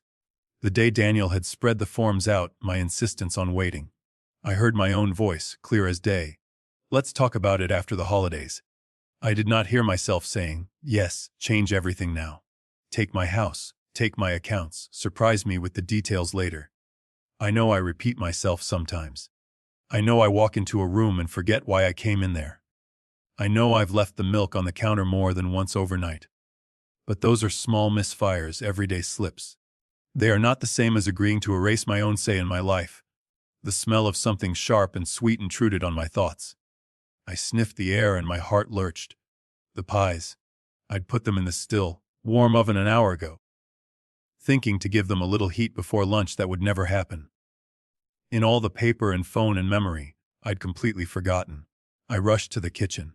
The day Daniel had spread the forms out, my insistence on waiting. I heard my own voice, clear as day. "Let's talk about it after the holidays." I did not hear myself saying, "Yes, change everything now. Take my house, take my accounts, surprise me with the details later." I know I repeat myself sometimes. I know I walk into a room and forget why I came in there. I know I've left the milk on the counter more than once overnight. But those are small misfires, everyday slips. They are not the same as agreeing to erase my own say in my life. The smell of something sharp and sweet intruded on my thoughts. I sniffed the air and my heart lurched. The pies. I'd put them in the still, warm oven an hour ago, thinking to give them a little heat before lunch that would never happen. In all the paper and phone and memory, I'd completely forgotten. I rushed to the kitchen.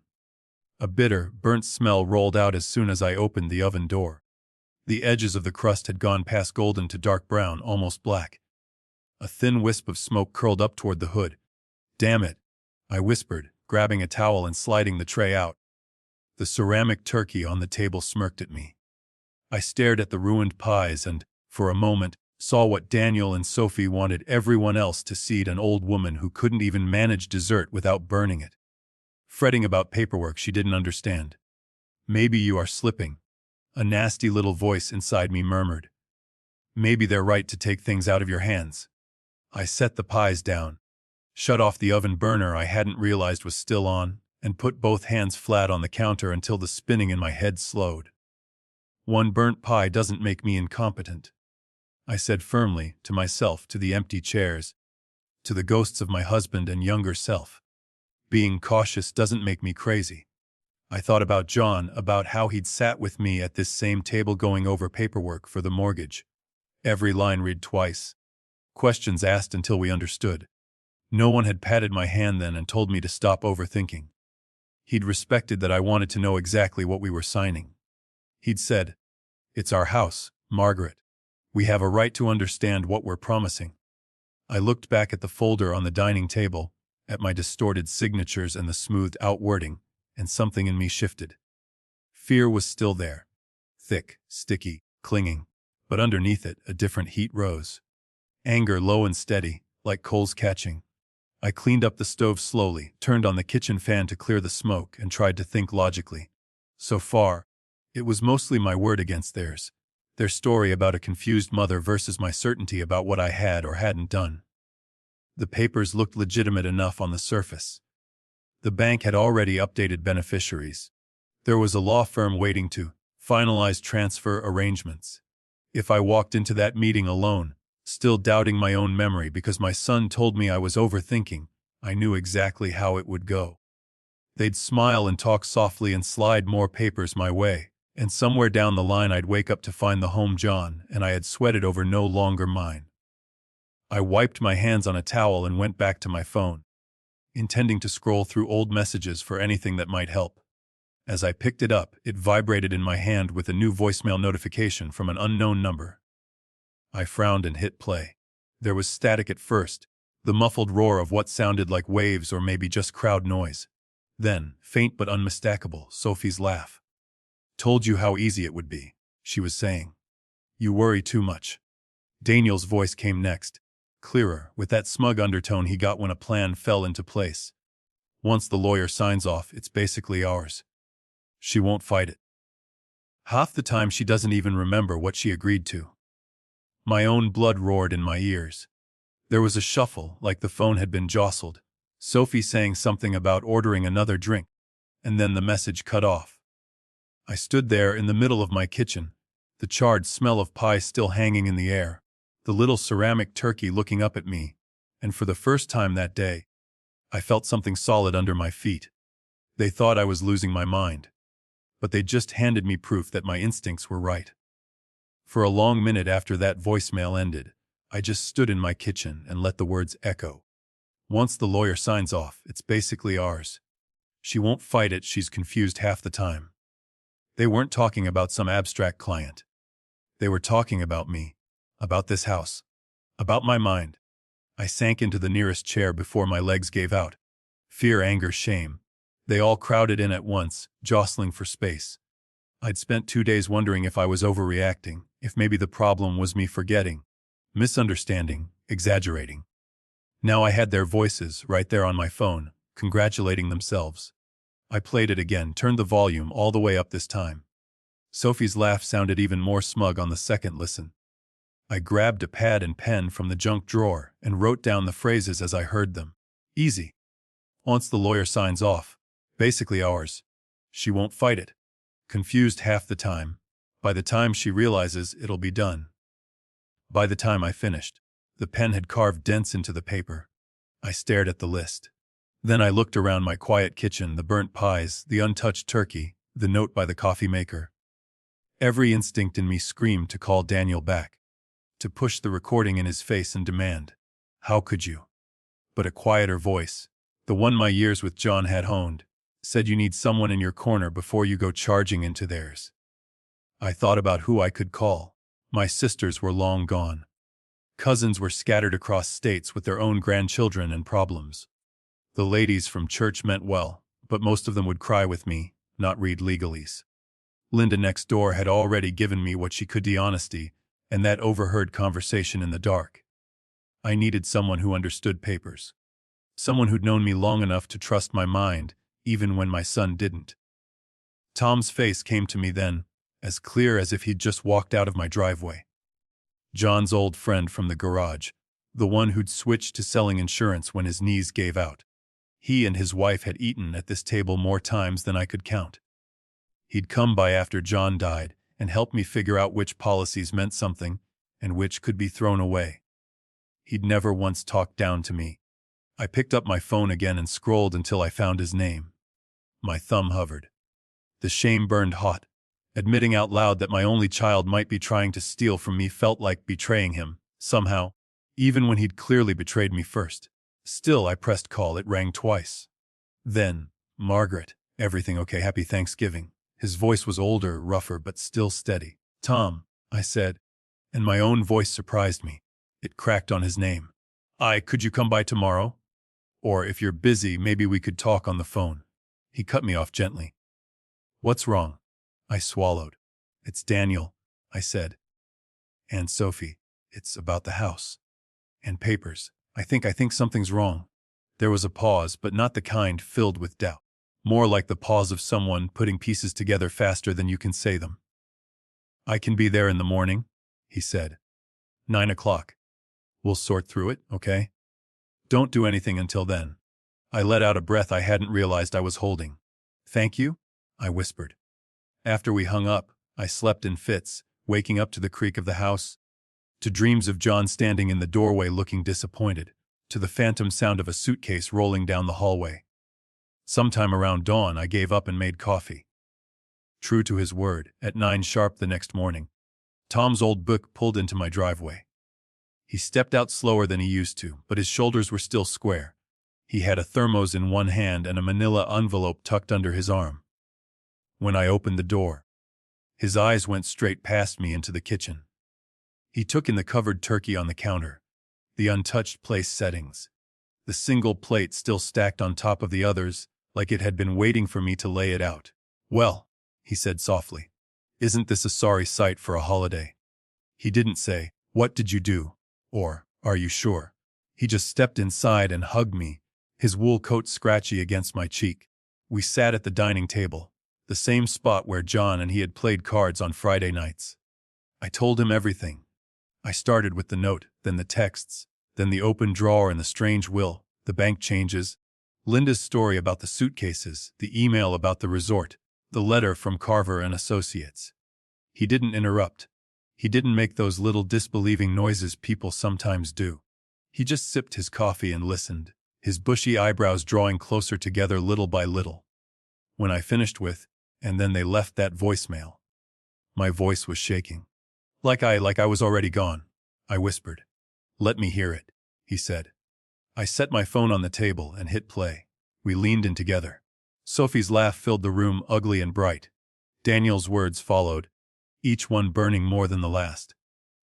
A bitter, burnt smell rolled out as soon as I opened the oven door. The edges of the crust had gone past golden to dark brown, almost black. A thin wisp of smoke curled up toward the hood. "Damn it," I whispered, grabbing a towel and sliding the tray out. The ceramic turkey on the table smirked at me. I stared at the ruined pies and, for a moment, saw what Daniel and Sophie wanted everyone else to see: an old woman who couldn't even manage dessert without burning it. Fretting about paperwork she didn't understand. "Maybe you are slipping," a nasty little voice inside me murmured. "Maybe they're right to take things out of your hands." I set the pies down, shut off the oven burner I hadn't realized was still on, and put both hands flat on the counter until the spinning in my head slowed. "One burnt pie doesn't make me incompetent," I said firmly, to myself, to the empty chairs, to the ghosts of my husband and younger self. "Being cautious doesn't make me crazy." I thought about John, about how he'd sat with me at this same table going over paperwork for the mortgage. Every line read twice. Questions asked until we understood. No one had patted my hand then and told me to stop overthinking. He'd respected that I wanted to know exactly what we were signing. He'd said, "It's our house, Margaret. We have a right to understand what we're promising." I looked back at the folder on the dining table, at my distorted signatures and the smoothed out wording, and something in me shifted. Fear was still there. Thick, sticky, clinging. But underneath it, a different heat rose. Anger, low and steady, like coals catching. I cleaned up the stove slowly, turned on the kitchen fan to clear the smoke, and tried to think logically. So far, it was mostly my word against theirs. Their story about a confused mother versus my certainty about what I had or hadn't done. The papers looked legitimate enough on the surface. The bank had already updated beneficiaries. There was a law firm waiting to finalize transfer arrangements. If I walked into that meeting alone, still doubting my own memory because my son told me I was overthinking, I knew exactly how it would go. They'd smile and talk softly and slide more papers my way, and somewhere down the line I'd wake up to find the home John and I had sweated over no longer mine. I wiped my hands on a towel and went back to my phone, intending to scroll through old messages for anything that might help. As I picked it up, it vibrated in my hand with a new voicemail notification from an unknown number. I frowned and hit play. There was static at first, the muffled roar of what sounded like waves or maybe just crowd noise. Then, faint but unmistakable, Sophie's laugh. "Told you how easy it would be," she was saying. "You worry too much." Daniel's voice came next, clearer, with that smug undertone he got when a plan fell into place. "Once the lawyer signs off, it's basically ours. She won't fight it. Half the time she doesn't even remember what she agreed to." My own blood roared in my ears. There was a shuffle, like the phone had been jostled. Sophie saying something about ordering another drink, and then the message cut off. I stood there in the middle of my kitchen, the charred smell of pie still hanging in the air, the little ceramic turkey looking up at me, and for the first time that day, I felt something solid under my feet. They thought I was losing my mind, but they just handed me proof that my instincts were right. For a long minute after that voicemail ended, I just stood in my kitchen and let the words echo. "Once the lawyer signs off, it's basically ours. She won't fight it, she's confused half the time." They weren't talking about some abstract client. They were talking about me, about this house, about my mind. I sank into the nearest chair before my legs gave out. Fear, anger, shame. They all crowded in at once, jostling for space. I'd spent 2 days wondering if I was overreacting, if maybe the problem was me forgetting, misunderstanding, exaggerating. Now I had their voices right there on my phone, congratulating themselves. I played it again, turned the volume all the way up this time. Sophie's laugh sounded even more smug on the second listen. I grabbed a pad and pen from the junk drawer and wrote down the phrases as I heard them. Easy. Once the lawyer signs off, basically ours. She won't fight it. Confused half the time. By the time she realizes, it'll be done. By the time I finished, the pen had carved dents into the paper. I stared at the list. Then I looked around my quiet kitchen, the burnt pies, the untouched turkey, the note by the coffee maker. Every instinct in me screamed to call Daniel back, to push the recording in his face and demand, "How could you?" But a quieter voice, the one my years with John had honed, said, "You need someone in your corner before you go charging into theirs." I thought about who I could call. My sisters were long gone. Cousins were scattered across states with their own grandchildren and problems. The ladies from church meant well, but most of them would cry with me, not read legalese. Linda next door had already given me what she could, the honesty, and that overheard conversation in the dark. I needed someone who understood papers. Someone who'd known me long enough to trust my mind, even when my son didn't. Tom's face came to me then, as clear as if he'd just walked out of my driveway. John's old friend from the garage, the one who'd switched to selling insurance when his knees gave out. He and his wife had eaten at this table more times than I could count. He'd come by after John died and helped me figure out which policies meant something and which could be thrown away. He'd never once talked down to me. I picked up my phone again and scrolled until I found his name. My thumb hovered. The shame burned hot. Admitting out loud that my only child might be trying to steal from me felt like betraying him, somehow, even when he'd clearly betrayed me first. Still, I pressed call. It rang twice. Then, "Margaret, everything okay? Happy Thanksgiving." His voice was older, rougher, but still steady. "Tom," I said, and my own voice surprised me. It cracked on his name. Could you come by tomorrow? Or if you're busy, maybe we could talk on the phone." He cut me off gently. "What's wrong?" I swallowed. "It's Daniel," I said. "And Sophie. It's about the house. And papers. I think something's wrong." There was a pause, but not the kind filled with doubt. More like the pause of someone putting pieces together faster than you can say them. "I can be there in the morning," he said. 9 o'clock. We'll sort through it, okay? Don't do anything until then." I let out a breath I hadn't realized I was holding. "Thank you?" I whispered. After we hung up, I slept in fits, waking up to the creak of the house, to dreams of John standing in the doorway looking disappointed, to the phantom sound of a suitcase rolling down the hallway. Sometime around dawn, I gave up and made coffee. True to his word, at 9 sharp the next morning, Tom's old book pulled into my driveway. He stepped out slower than he used to, but his shoulders were still square. He had a thermos in one hand and a manila envelope tucked under his arm. When I opened the door, his eyes went straight past me into the kitchen. He took in the covered turkey on the counter, the untouched place settings, the single plate still stacked on top of the others, like it had been waiting for me to lay it out. "Well," he said softly, "isn't this a sorry sight for a holiday?" He didn't say, "What did you do?" or, "Are you sure?" He just stepped inside and hugged me, his wool coat scratchy against my cheek. We sat at the dining table, the same spot where John and he had played cards on Friday nights. I told him everything. I started with the note, then the texts, then the open drawer and the strange will, the bank changes, Linda's story about the suitcases, the email about the resort, the letter from Carver and Associates. He didn't interrupt. He didn't make those little disbelieving noises people sometimes do. He just sipped his coffee and listened, his bushy eyebrows drawing closer together little by little. When I finished with, "And then they left that voicemail," my voice was shaking. Like I was already gone," I whispered. "Let me hear it," he said. I set my phone on the table and hit play. We leaned in together. Sophie's laugh filled the room, ugly and bright. Daniel's words followed, each one burning more than the last.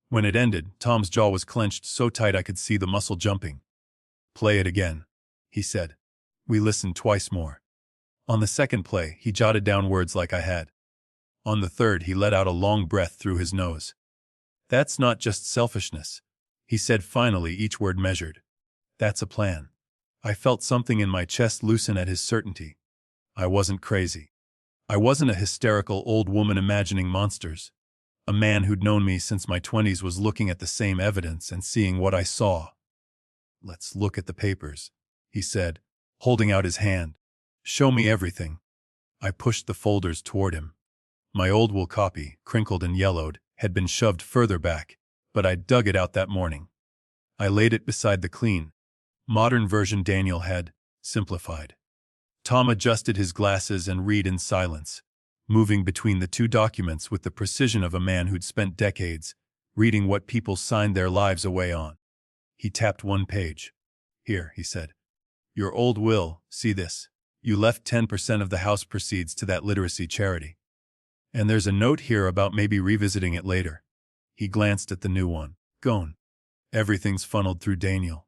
When it ended, Tom's jaw was clenched so tight I could see the muscle jumping. "Play it again," he said. We listened twice more. On the second play, he jotted down words like I had. On the third, he let out a long breath through his nose. "That's not just selfishness," he said finally, each word measured. "That's a plan." I felt something in my chest loosen at his certainty. I wasn't crazy. I wasn't a hysterical old woman imagining monsters. A man who'd known me since my 20s was looking at the same evidence and seeing what I saw. "Let's look at the papers," he said, holding out his hand. "Show me everything." I pushed the folders toward him. My old wool copy, crinkled and yellowed, had been shoved further back, but I'd dug it out that morning. I laid it beside the clean, Modern version Daniel had simplified. Tom adjusted his glasses and read in silence, moving between the two documents with the precision of a man who'd spent decades reading what people signed their lives away on. He tapped one page. "Here," he said. "Your old will, see this. You left 10% of the house proceeds to that literacy charity. And there's a note here about maybe revisiting it later." He glanced at the new one. "Gone. Everything's funneled through Daniel.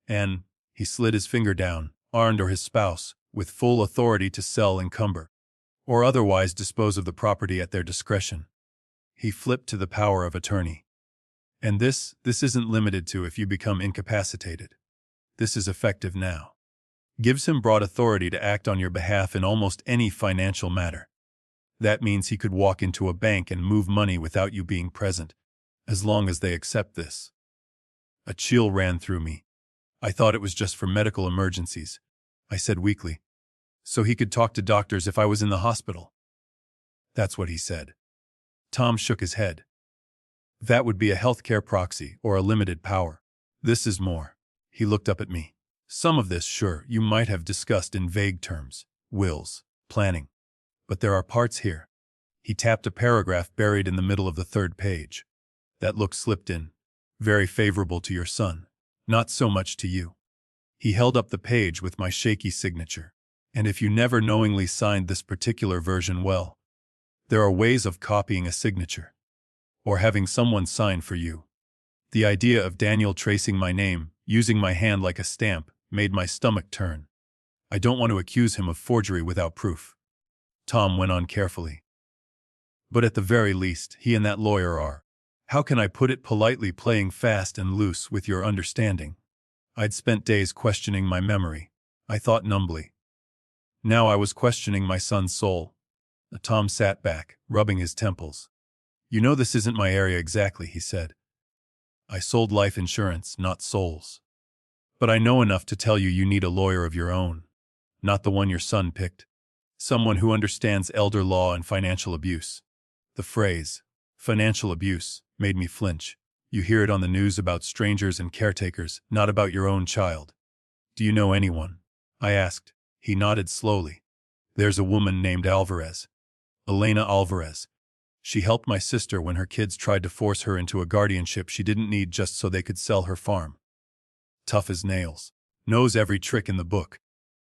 And," he slid his finger down, "Arndt or his spouse, with full authority to sell, encumber, or otherwise dispose of the property at their discretion." He flipped to the power of attorney. "And this isn't limited to if you become incapacitated. This is effective now. Gives him broad authority to act on your behalf in almost any financial matter. That means he could walk into a bank and move money without you being present, as long as they accept this." A chill ran through me. "I thought it was just for medical emergencies," I said weakly. "So he could talk to doctors if I was in the hospital?" "That's what he said." Tom shook his head. "That would be a healthcare proxy or a limited power. This is more." He looked up at me. "Some of this, sure, you might have discussed in vague terms. Wills, planning. But there are parts here." He tapped a paragraph buried in the middle of the third page. "That look slipped in. Very favorable to your son. Not so much to you." He held up the page with my shaky signature. "And if you never knowingly signed this particular version, well, there are ways of copying a signature. Or having someone sign for you." The idea of Daniel tracing my name, using my hand like a stamp, made my stomach turn. "I don't want to accuse him of forgery without proof," Tom went on carefully. "But at the very least, he and that lawyer are, how can I put it politely, playing fast and loose with your understanding." I'd spent days questioning my memory. I thought numbly. Now I was questioning my son's soul. Tom sat back, rubbing his temples. "You know this isn't my area exactly," he said. "I sold life insurance, not souls. But I know enough to tell you you need a lawyer of your own. Not the one your son picked. Someone who understands elder law and financial abuse." The phrase, financial abuse, made me flinch. You hear it on the news about strangers and caretakers, not about your own child. "Do you know anyone?" I asked. He nodded slowly. "There's a woman named Alvarez. Elena Alvarez. She helped my sister when her kids tried to force her into a guardianship she didn't need just so they could sell her farm. Tough as nails. Knows every trick in the book."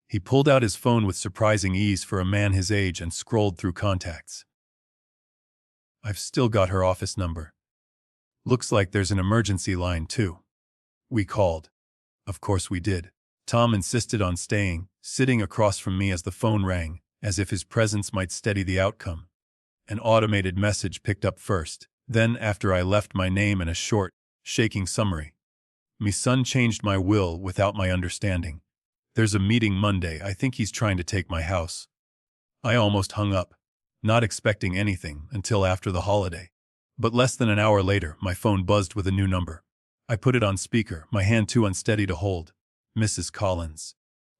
He pulled out his phone with surprising ease for a man his age and scrolled through contacts. "I've still got her office number. Looks like there's an emergency line too." We called. Of course we did. Tom insisted on staying, sitting across from me as the phone rang, as if his presence might steady the outcome. An automated message picked up first, then after I left my name and a short, shaking summary. "Me son changed my will without my understanding. There's a meeting Monday. I think he's trying to take my house." I almost hung up, not expecting anything until after the holiday. But less than an hour later, my phone buzzed with a new number. I put it on speaker, my hand too unsteady to hold. "Mrs. Collins."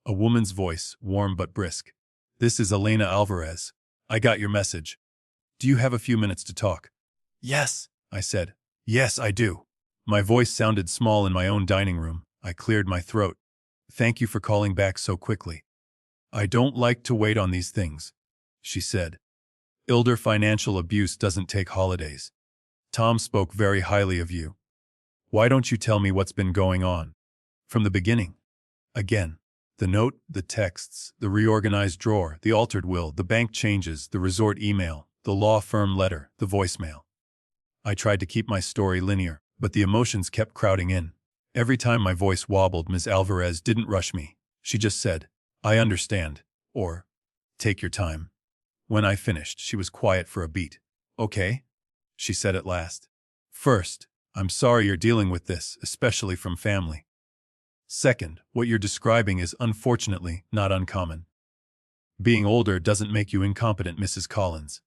A woman's voice, warm but brisk. "This is Elena Alvarez. I got your message. Do you have a few minutes to talk?" "Yes," I said. "Yes, I do." My voice sounded small in my own dining room. I cleared my throat. "Thank you for calling back so quickly. I don't like to wait on these things," she said. "Elder financial abuse doesn't take holidays. Tom spoke very highly of you. Why don't you tell me what's been going on? From the beginning." Again. The note, the texts, the reorganized drawer, the altered will, the bank changes, the resort email, the law firm letter, the voicemail. I tried to keep my story linear, but the emotions kept crowding in. Every time my voice wobbled, Ms. Alvarez didn't rush me. She just said, "I understand," or, "Take your time." When I finished, she was quiet for a beat. "Okay," she said at last. "First, I'm sorry you're dealing with this, especially from family. Second, what you're describing is unfortunately not uncommon. Being older doesn't make you incompetent, Mrs. Collins.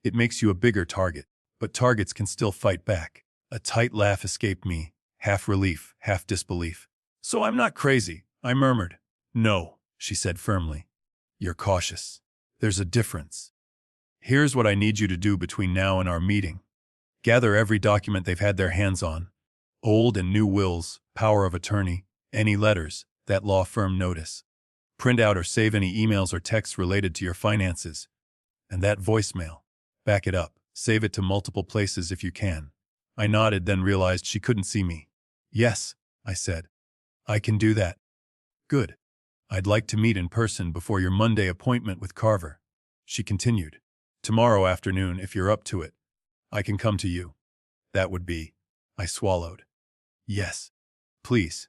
It makes you a bigger target, but targets can still fight back." A tight laugh escaped me, half relief, half disbelief. "So I'm not crazy," I murmured. "No," she said firmly. "You're cautious. There's a difference. Here's what I need you to do between now and our meeting. Gather every document they've had their hands on. Old and new wills, power of attorney, Any letters, that law firm notice. Print out or save any emails or texts related to your finances. And that voicemail. Back it up. Save it to multiple places if you can. I nodded, then realized she couldn't see me. Yes, I said. I can do that. Good. I'd like to meet in person before your Monday appointment with Carver. She continued. Tomorrow afternoon, if you're up to it. I can come to you. That would be. I swallowed. Yes. Please.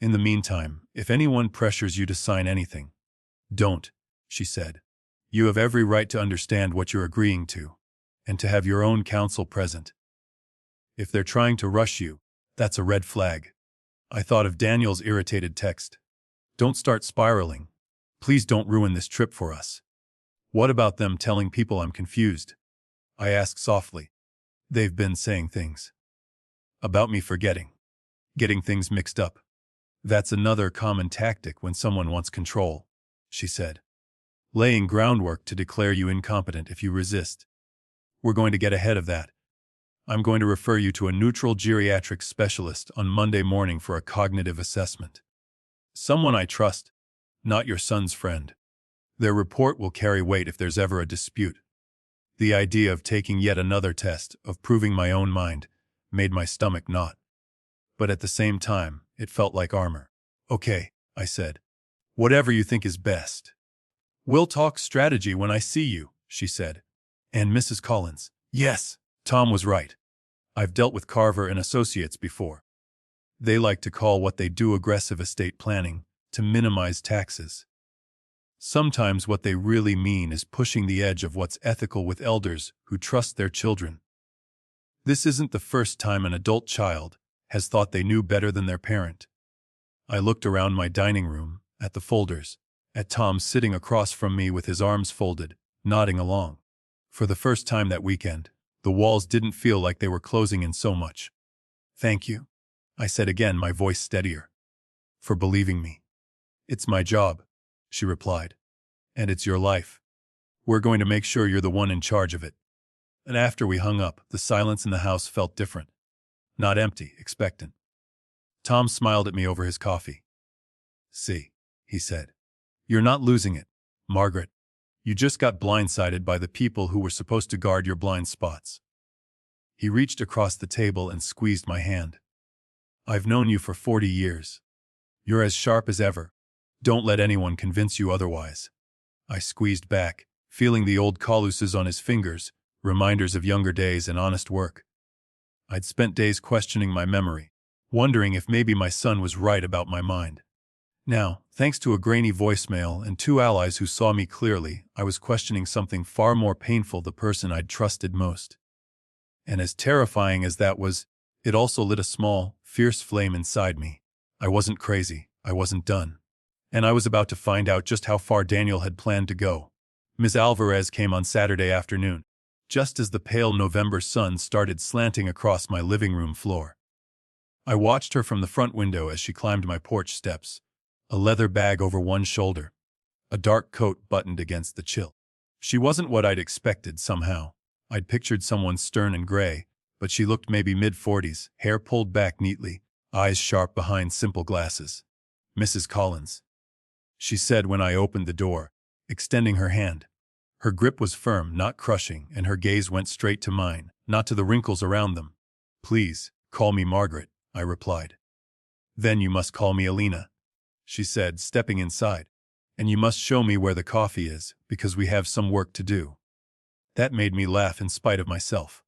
In the meantime, if anyone pressures you to sign anything, don't, she said. You have every right to understand what you're agreeing to, and to have your own counsel present. If they're trying to rush you, that's a red flag. I thought of Daniel's irritated text. Don't start spiraling. Please don't ruin this trip for us. What about them telling people I'm confused? I asked softly. They've been saying things. About me forgetting. Getting things mixed up. That's another common tactic when someone wants control, she said. Laying groundwork to declare you incompetent if you resist. We're going to get ahead of that. I'm going to refer you to a neutral geriatric specialist on Monday morning for a cognitive assessment. Someone I trust, not your son's friend. Their report will carry weight if there's ever a dispute. The idea of taking yet another test, of proving my own mind, made my stomach knot. But at the same time, it felt like armor. Okay, I said. Whatever you think is best. We'll talk strategy when I see you, she said. And Mrs. Collins. Yes, Tom was right. I've dealt with Carver and Associates before. They like to call what they do aggressive estate planning, to minimize taxes. Sometimes what they really mean is pushing the edge of what's ethical with elders who trust their children. This isn't the first time an adult child has thought they knew better than their parent. I looked around my dining room, at the folders, at Tom sitting across from me with his arms folded, nodding along. For the first time that weekend, the walls didn't feel like they were closing in so much. Thank you, I said again, my voice steadier. For believing me. It's my job, she replied. And it's your life. We're going to make sure you're the one in charge of it. And after we hung up, the silence in the house felt different. Not empty, expectant. Tom smiled at me over his coffee. See, he said. You're not losing it, Margaret. You just got blindsided by the people who were supposed to guard your blind spots. He reached across the table and squeezed my hand. I've known you for 40 years. You're as sharp as ever. Don't let anyone convince you otherwise. I squeezed back, feeling the old calluses on his fingers, reminders of younger days and honest work. I'd spent days questioning my memory, wondering if maybe my son was right about my mind. Now, thanks to a grainy voicemail and 2 allies who saw me clearly, I was questioning something far more painful, the person I'd trusted most. And as terrifying as that was, it also lit a small, fierce flame inside me. I wasn't crazy, I wasn't done. And I was about to find out just how far Daniel had planned to go. Ms. Alvarez came on Saturday afternoon, just as the pale November sun started slanting across my living room floor. I watched her from the front window as she climbed my porch steps, a leather bag over one shoulder, a dark coat buttoned against the chill. She wasn't what I'd expected somehow. I'd pictured someone stern and gray, but she looked maybe mid-40s, hair pulled back neatly, eyes sharp behind simple glasses. Mrs. Collins, she said when I opened the door, extending her hand. Her grip was firm, not crushing, and her gaze went straight to mine, not to the wrinkles around them. Please, call me Margaret, I replied. Then you must call me Alina, she said, stepping inside. And you must show me where the coffee is, because we have some work to do. That made me laugh in spite of myself.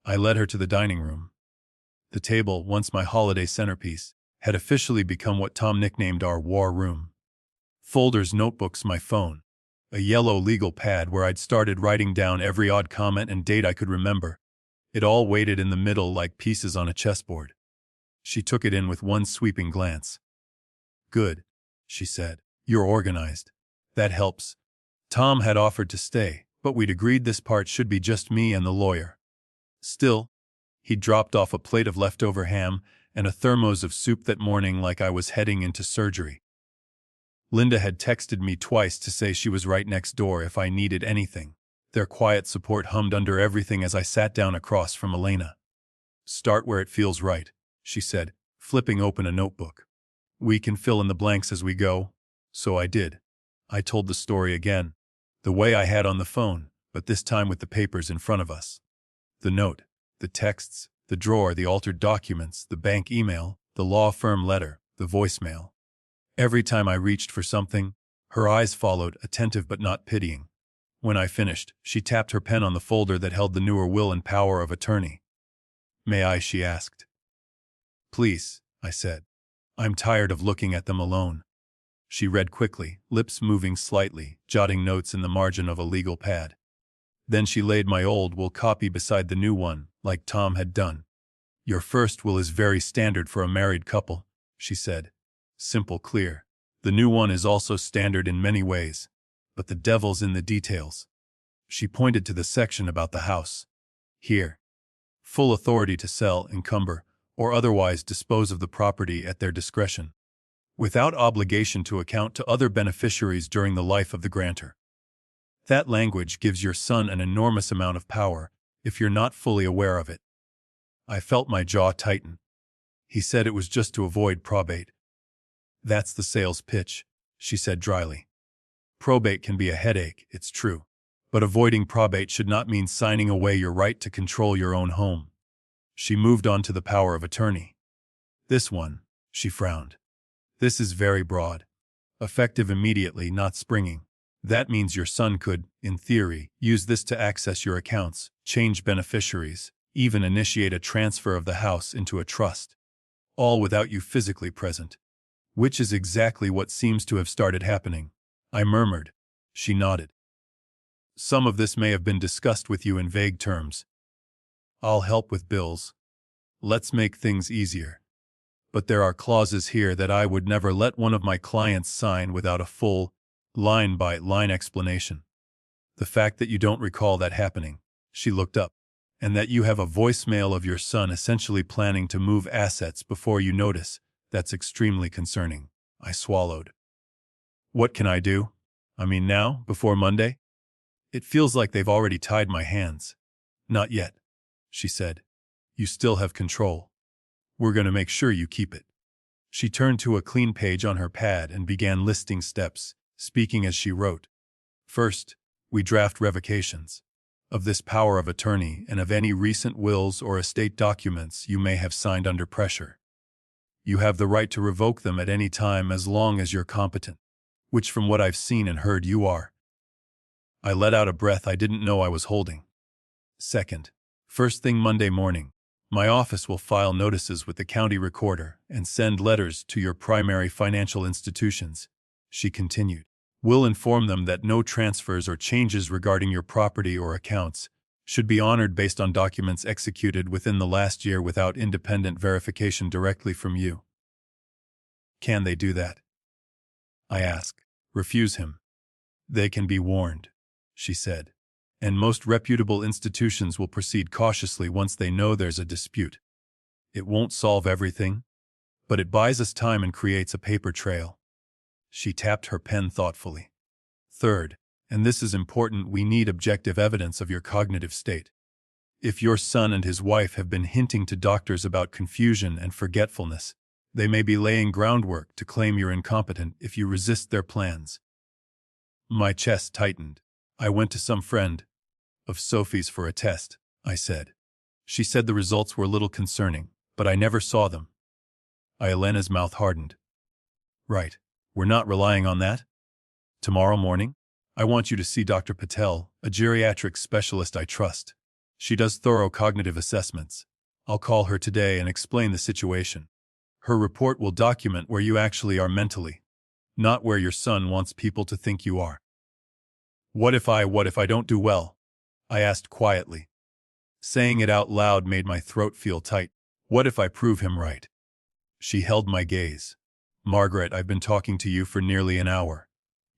I led her to the dining room. The table, once my holiday centerpiece, had officially become what Tom nicknamed our war room. Folders, notebooks, my phone. A yellow legal pad where I'd started writing down every odd comment and date I could remember. It all waited in the middle like pieces on a chessboard. She took it in with one sweeping glance. Good, she said. You're organized. That helps. Tom had offered to stay, but we'd agreed this part should be just me and the lawyer. Still, he dropped off a plate of leftover ham and a thermos of soup that morning like I was heading into surgery. Linda had texted me twice to say she was right next door if I needed anything. Their quiet support hummed under everything as I sat down across from Elena. Start where it feels right, she said, flipping open a notebook. We can fill in the blanks as we go. So I did. I told the story again, the way I had on the phone, but this time with the papers in front of us. The note, the texts, the drawer, the altered documents, the bank email, the law firm letter, the voicemail. Every time I reached for something, her eyes followed, attentive but not pitying. When I finished, she tapped her pen on the folder that held the newer will and power of attorney. May I? She asked. Please, I said. I'm tired of looking at them alone. She read quickly, lips moving slightly, jotting notes in the margin of a legal pad. Then she laid my old will copy beside the new one, like Tom had done. Your first will is very standard for a married couple, she said. Simple, clear. The new one is also standard in many ways, but the devil's in the details. She pointed to the section about the house. Here. Full authority to sell, encumber, or otherwise dispose of the property at their discretion, without obligation to account to other beneficiaries during the life of the grantor. That language gives your son an enormous amount of power, if you're not fully aware of it. I felt my jaw tighten. He said it was just to avoid probate. That's the sales pitch, she said dryly. Probate can be a headache, it's true. But avoiding probate should not mean signing away your right to control your own home. She moved on to the power of attorney. This one, she frowned. This is very broad. Effective immediately, not springing. That means your son could, in theory, use this to access your accounts, change beneficiaries, even initiate a transfer of the house into a trust. All without you physically present. Which is exactly what seems to have started happening. I murmured. She nodded. Some of this may have been discussed with you in vague terms. I'll help with bills. Let's make things easier. But there are clauses here that I would never let one of my clients sign without a full, line-by-line explanation. The fact that you don't recall that happening, she looked up, and that you have a voicemail of your son essentially planning to move assets before you notice, that's extremely concerning. I swallowed. What can I do? I mean now, before Monday? It feels like they've already tied my hands. Not yet, she said. You still have control. We're going to make sure you keep it. She turned to a clean page on her pad and began listing steps, speaking as she wrote. First, we draft revocations of this power of attorney and of any recent wills or estate documents you may have signed under pressure. You have the right to revoke them at any time as long as you're competent, which from what I've seen and heard you are. I let out a breath I didn't know I was holding. Second, first thing Monday morning, my office will file notices with the county recorder and send letters to your primary financial institutions, she continued. We'll inform them that no transfers or changes regarding your property or accounts should be honored based on documents executed within the last year without independent verification directly from you. Can they do that? I asked. Refuse him. They can be warned, she said. And most reputable institutions will proceed cautiously once they know there's a dispute. It won't solve everything, but it buys us time and creates a paper trail. She tapped her pen thoughtfully. Third, and this is important, we need objective evidence of your cognitive state. If your son and his wife have been hinting to doctors about confusion and forgetfulness, they may be laying groundwork to claim you're incompetent if you resist their plans. My chest tightened. I went to some friend of Sophie's for a test, I said. She said the results were a little concerning, but I never saw them. Elena's mouth hardened. Right. We're not relying on that? Tomorrow morning? I want you to see Dr. Patel, a geriatric specialist I trust. She does thorough cognitive assessments. I'll call her today and explain the situation. Her report will document where you actually are mentally, not where your son wants people to think you are. What if I don't do well? I asked quietly. Saying it out loud made my throat feel tight. What if I prove him right? She held my gaze. Margaret, I've been talking to you for nearly an hour.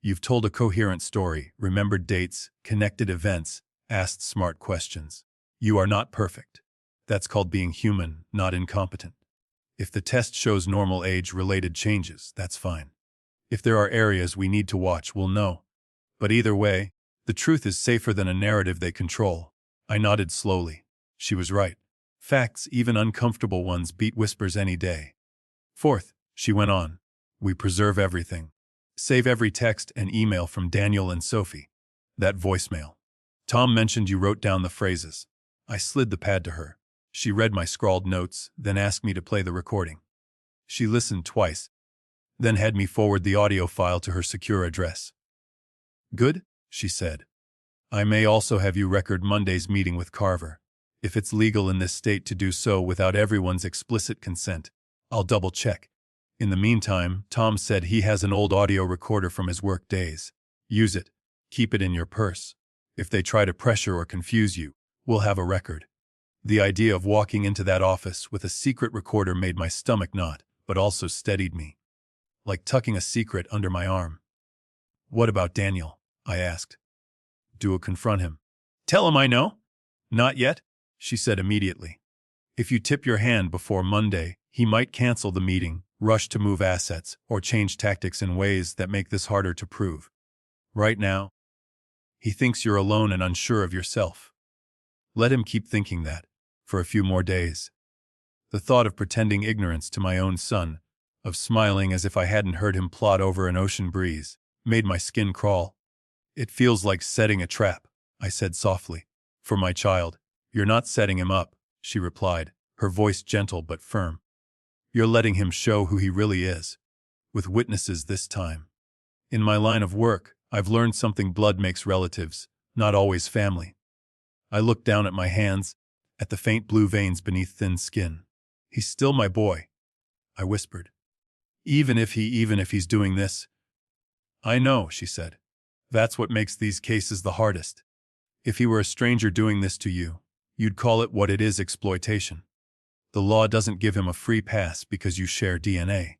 You've told a coherent story, remembered dates, connected events, asked smart questions. You are not perfect. That's called being human, not incompetent. If the test shows normal age-related changes, that's fine. If there are areas we need to watch, we'll know. But either way, the truth is safer than a narrative they control. I nodded slowly. She was right. Facts, even uncomfortable ones, beat whispers any day. Fourth, she went on, We preserve everything. Save every text and email from Daniel and Sophie. That voicemail. Tom mentioned you wrote down the phrases. I slid the pad to her. She read my scrawled notes, then asked me to play the recording. She listened twice, then had me forward the audio file to her secure address. Good, she said. I may also have you record Monday's meeting with Carver. If it's legal in this state to do so without everyone's explicit consent, I'll double-check. In the meantime, Tom said he has an old audio recorder from his work days. Use it. Keep it in your purse. If they try to pressure or confuse you, we'll have a record. The idea of walking into that office with a secret recorder made my stomach knot, but also steadied me. Like tucking a secret under my arm. What about Daniel? I asked. Do I confront him? Tell him I know? Not yet, she said immediately. If you tip your hand before Monday, he might cancel the meeting, rush to move assets, or change tactics in ways that make this harder to prove. Right now, he thinks you're alone and unsure of yourself. Let him keep thinking that, for a few more days. The thought of pretending ignorance to my own son, of smiling as if I hadn't heard him plod over an ocean breeze, made my skin crawl. It feels like setting a trap, I said softly. For my child. You're not setting him up, she replied, her voice gentle but firm. You're letting him show who he really is. With witnesses this time. In my line of work, I've learned something: blood makes relatives, not always family. I looked down at my hands, at the faint blue veins beneath thin skin. He's still my boy, I whispered. Even if he's doing this. I know, she said. That's what makes these cases the hardest. If he were a stranger doing this to you, you'd call it what it is: exploitation. The law doesn't give him a free pass because you share DNA.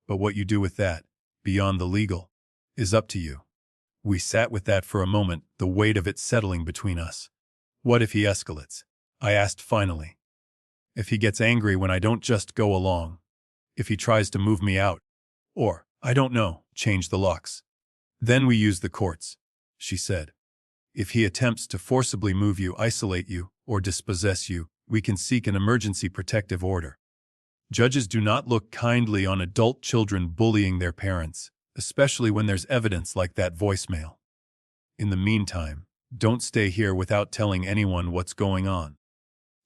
But what you do with that, beyond the legal, is up to you. We sat with that for a moment, the weight of it settling between us. What if he escalates? I asked finally. If he gets angry when I don't just go along. If he tries to move me out. Or, I don't know, change the locks. Then we use the courts, she said. If he attempts to forcibly move you, isolate you, or dispossess you, we can seek an emergency protective order. Judges do not look kindly on adult children bullying their parents, especially when there's evidence like that voicemail. In the meantime, don't stay here without telling anyone what's going on.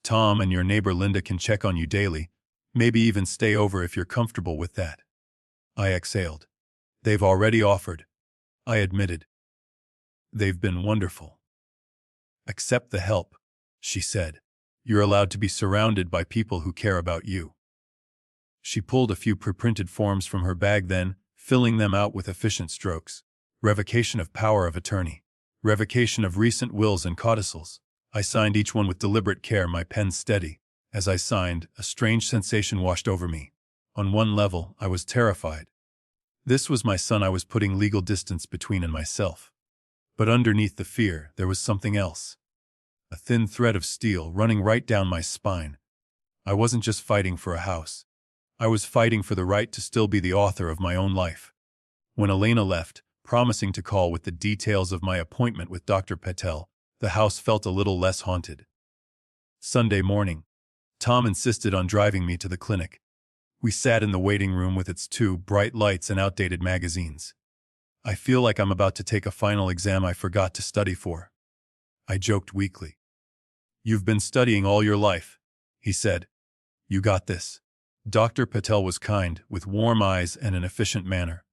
Tom and your neighbor Linda can check on you daily, maybe even stay over if you're comfortable with that. I exhaled. They've already offered, I admitted. They've been wonderful. Accept the help, she said. You're allowed to be surrounded by people who care about you. She pulled a few pre-printed forms from her bag, then, filling them out with efficient strokes. Revocation of power of attorney. Revocation of recent wills and codicils. I signed each one with deliberate care, my pen steady. As I signed, a strange sensation washed over me. On one level, I was terrified. This was my son I was putting legal distance between and myself. But underneath the fear, there was something else. A thin thread of steel running right down my spine. I wasn't just fighting for a house. I was fighting for the right to still be the author of my own life. When Elena left, promising to call with the details of my appointment with Dr. Patel, the house felt a little less haunted. Sunday morning, Tom insisted on driving me to the clinic. We sat in the waiting room with its two bright lights and outdated magazines. I feel like I'm about to take a final exam I forgot to study for. I joked weakly. You've been studying all your life, he said. You got this. Dr. Patel was kind, with warm eyes and an efficient manner.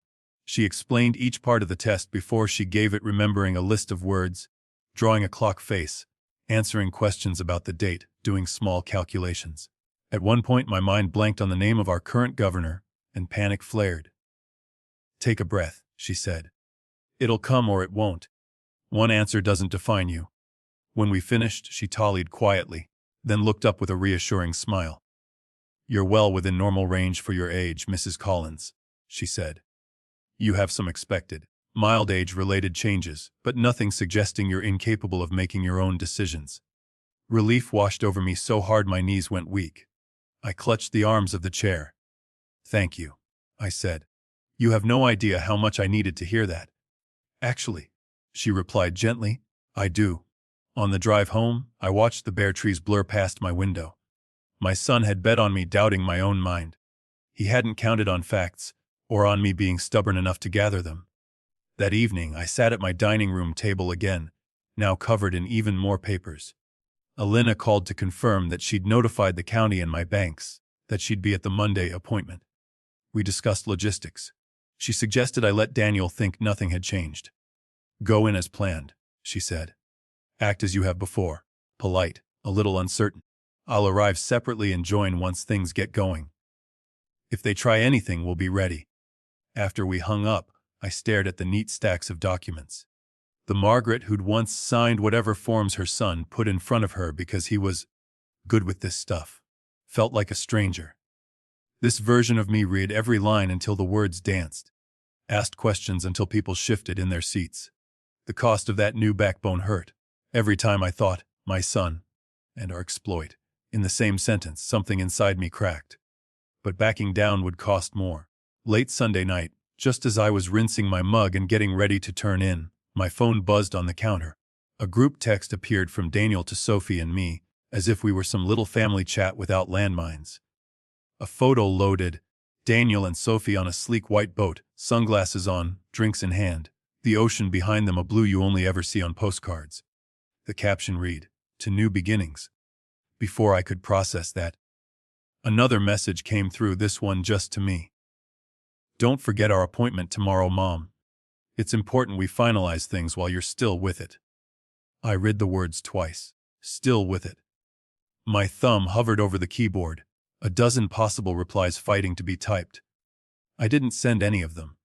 She explained each part of the test before she gave it, remembering a list of words, drawing a clock face, answering questions about the date, doing small calculations. At one point my mind blanked on the name of our current governor, and panic flared. Take a breath, she said. It'll come or it won't. One answer doesn't define you. When we finished, she tallied quietly, then looked up with a reassuring smile. You're well within normal range for your age, Mrs. Collins, she said. You have some expected, mild age-related changes, but nothing suggesting you're incapable of making your own decisions. Relief washed over me so hard my knees went weak. I clutched the arms of the chair. Thank you, I said. You have no idea how much I needed to hear that. Actually, she replied gently, I do. On the drive home, I watched the bare trees blur past my window. My son had bet on me doubting my own mind. He hadn't counted on facts, or on me being stubborn enough to gather them. That evening, I sat at my dining room table again, now covered in even more papers. Elena called to confirm that she'd notified the county and my banks, that she'd be at the Monday appointment. We discussed logistics. She suggested I let Daniel think nothing had changed. Go in as planned, she said. Act as you have before. Polite, a little uncertain. I'll arrive separately and join once things get going. If they try anything, we'll be ready. After we hung up, I stared at the neat stacks of documents. The Margaret who'd once signed whatever forms her son put in front of her because he was good with this stuff felt like a stranger. This version of me read every line until the words danced, asked questions until people shifted in their seats. The cost of that new backbone hurt. Every time I thought, my son, and our exploit, in the same sentence, something inside me cracked. But backing down would cost more. Late Sunday night, just as I was rinsing my mug and getting ready to turn in, my phone buzzed on the counter. A group text appeared from Daniel to Sophie and me, as if we were some little family chat without landmines. A photo loaded, Daniel and Sophie on a sleek white boat, sunglasses on, drinks in hand, the ocean behind them a blue you only ever see on postcards. The caption read, "To new beginnings." Before I could process that, another message came through, this one just to me. Don't forget our appointment tomorrow, Mom. It's important we finalize things while you're still with it. I read the words twice. Still with it. My thumb hovered over the keyboard, a dozen possible replies fighting to be typed. I didn't send any of them.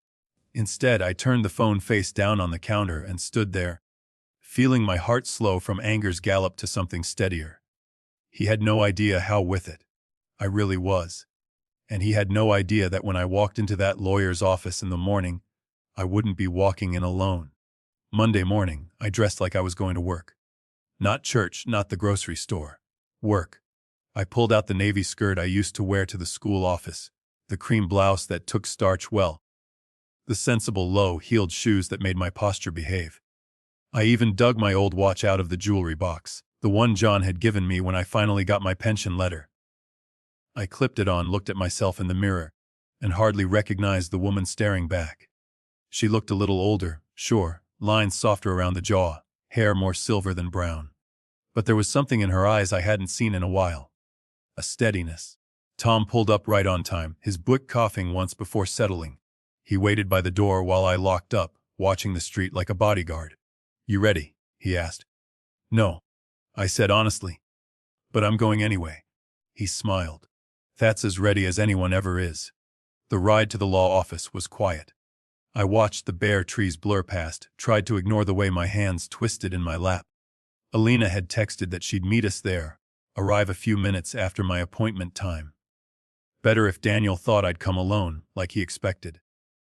Instead, I turned the phone face down on the counter and stood there, feeling my heart slow from anger's gallop to something steadier. He had no idea how with it I really was. And he had no idea that when I walked into that lawyer's office in the morning, I wouldn't be walking in alone. Monday morning, I dressed like I was going to work. Not church, not the grocery store. Work. I pulled out the navy skirt I used to wear to the school office, the cream blouse that took starch well, the sensible low-heeled shoes that made my posture behave. I even dug my old watch out of the jewelry box, the one John had given me when I finally got my pension letter. I clipped it on, looked at myself in the mirror, and hardly recognized the woman staring back. She looked a little older, sure, lines softer around the jaw, hair more silver than brown. But there was something in her eyes I hadn't seen in a while. A steadiness. Tom pulled up right on time, his book coughing once before settling. He waited by the door while I locked up, watching the street like a bodyguard. You ready? He asked. No, I said honestly. But I'm going anyway. He smiled. That's as ready as anyone ever is. The ride to the law office was quiet. I watched the bare trees blur past, tried to ignore the way my hands twisted in my lap. Elena had texted that she'd meet us there, arrive a few minutes after my appointment time. Better if Daniel thought I'd come alone, like he expected.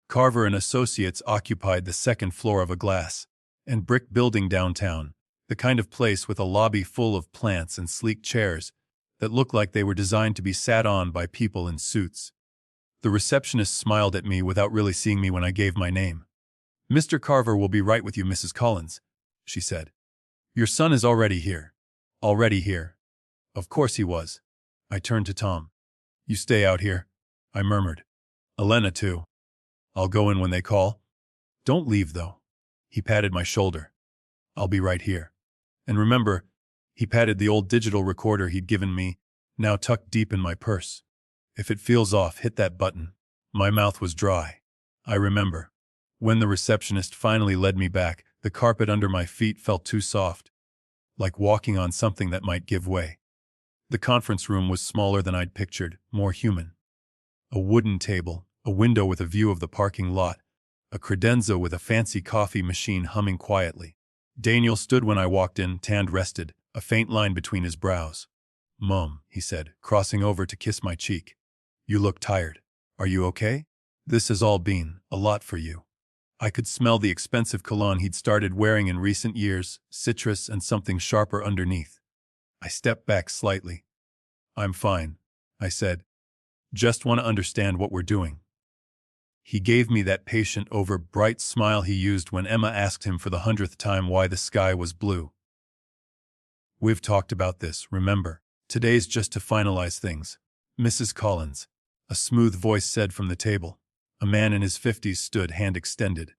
Carver and Associates occupied the second floor of a glass and brick building downtown, the kind of place with a lobby full of plants and sleek chairs that looked like they were designed to be sat on by people in suits. The receptionist smiled at me without really seeing me when I gave my name. Mr. Carver will be right with you, Mrs. Collins, she said. Your son is already here. Already here. Of course he was. I turned to Tom. You stay out here, I murmured. Elena too. I'll go in when they call. Don't leave, though. He patted my shoulder. I'll be right here. And remember, he patted the old digital recorder he'd given me, now tucked deep in my purse. If it feels off, hit that button. My mouth was dry. I remember. When the receptionist finally led me back, the carpet under my feet felt too soft, like walking on something that might give way. The conference room was smaller than I'd pictured, more human. A wooden table, a window with a view of the parking lot, a credenza with a fancy coffee machine humming quietly. Daniel stood when I walked in, tanned, rested, a faint line between his brows. Mom, he said, crossing over to kiss my cheek. You look tired. Are you okay? This has all been a lot for you. I could smell the expensive cologne he'd started wearing in recent years, citrus and something sharper underneath. I stepped back slightly. I'm fine, I said. Just want to understand what we're doing. He gave me that patient over bright smile he used when Emma asked him for the 100th time why the sky was blue. We've talked about this, remember. Today's just to finalize things. Mrs. Collins, a smooth voice said from the table. A man in his 50s stood, hand extended.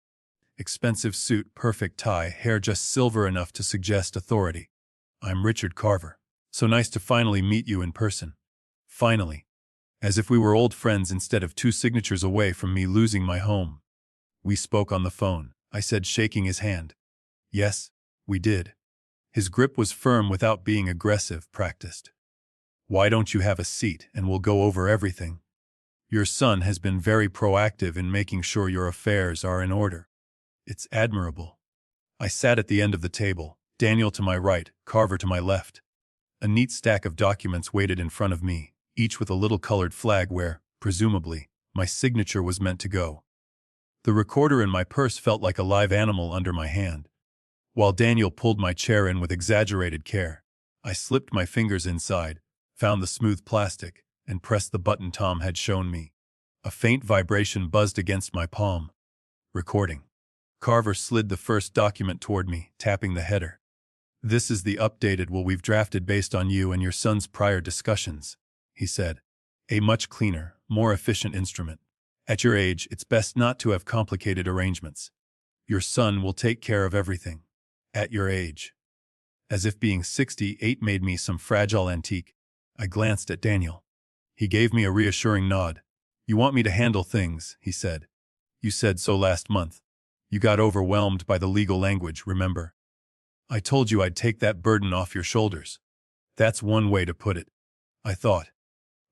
Expensive suit, perfect tie, hair just silver enough to suggest authority. "I'm Richard Carver. So nice to finally meet you in person." Finally. As if we were old friends instead of 2 signatures away from me losing my home. "We spoke on the phone," I said, shaking his hand. "Yes, we did." His grip was firm without being aggressive, practiced. "Why don't you have a seat and we'll go over everything? Your son has been very proactive in making sure your affairs are in order. It's admirable." I sat at the end of the table, Daniel to my right, Carver to my left. A neat stack of documents waited in front of me, each with a little colored flag where, presumably, my signature was meant to go. The recorder in my purse felt like a live animal under my hand. While Daniel pulled my chair in with exaggerated care, I slipped my fingers inside, found the smooth plastic, and pressed the button Tom had shown me. A faint vibration buzzed against my palm. Recording. Carver slid the first document toward me, tapping the header. "This is the updated will we've drafted based on you and your son's prior discussions," he said. "A much cleaner, more efficient instrument. At your age, it's best not to have complicated arrangements. Your son will take care of everything. At your age." As if being 68 made me some fragile antique, I glanced at Daniel. He gave me a reassuring nod. "You want me to handle things," he said. "You said so last month. You got overwhelmed by the legal language, remember? I told you I'd take that burden off your shoulders." "That's one way to put it," I thought.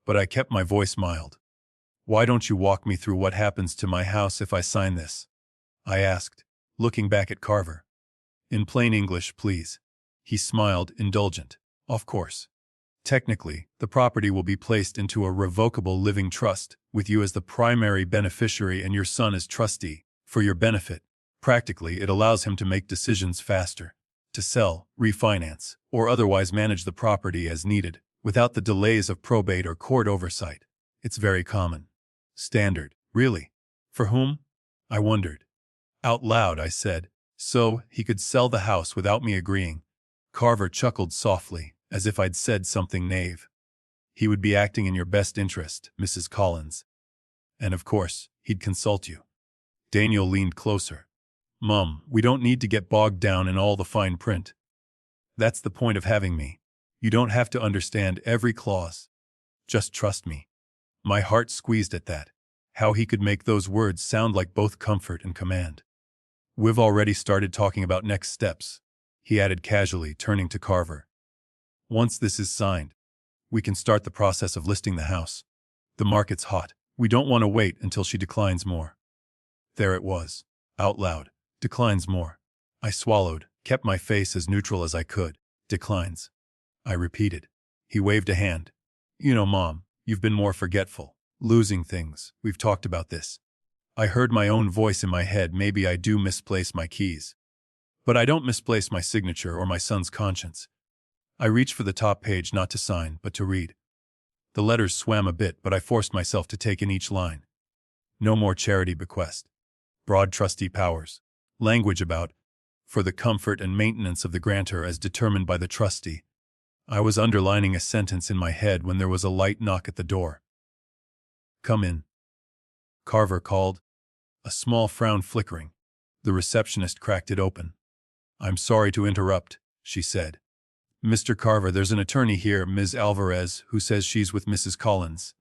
But I kept my voice mild. "Why don't you walk me through what happens to my house if I sign this?" I asked, looking back at Carver. "In plain English, please." He smiled, indulgent. "Of course. Technically, the property will be placed into a revocable living trust, with you as the primary beneficiary and your son as trustee, for your benefit. Practically, it allows him to make decisions faster, to sell, refinance, or otherwise manage the property as needed, without the delays of probate or court oversight. It's very common. Standard, really. For whom? I wondered. Out loud, I said, so he could sell the house without me agreeing. Carver chuckled softly, as if I'd said something naive. "He would be acting in your best interest, Mrs. Collins. And of course, he'd consult you." Daniel leaned closer. "Mum, we don't need to get bogged down in all the fine print. That's the point of having me. You don't have to understand every clause. Just trust me." My heart squeezed at that. How he could make those words sound like both comfort and command. "We've already started talking about next steps," he added casually, turning to Carver. "Once this is signed, we can start the process of listing the house. The market's hot. We don't want to wait until she declines more." There it was, out loud. Declines more. I swallowed, kept my face as neutral as I could. "Declines," I repeated. He waved a hand. "You know, Mom, you've been more forgetful. Losing things. We've talked about this." I heard my own voice in my head. Maybe I do misplace my keys. But I don't misplace my signature or my son's conscience. I reached for the top page, not to sign, but to read. The letters swam a bit, but I forced myself to take in each line. No more charity bequest. Broad trustee powers. Language about, for the comfort and maintenance of the grantor as determined by the trustee. I was underlining a sentence in my head when there was a light knock at the door. "Come in," Carver called, a small frown flickering. The receptionist cracked it open. "I'm sorry to interrupt," she said. "Mr. Carver, there's an attorney here, Ms. Alvarez, who says she's with Mrs. Collins."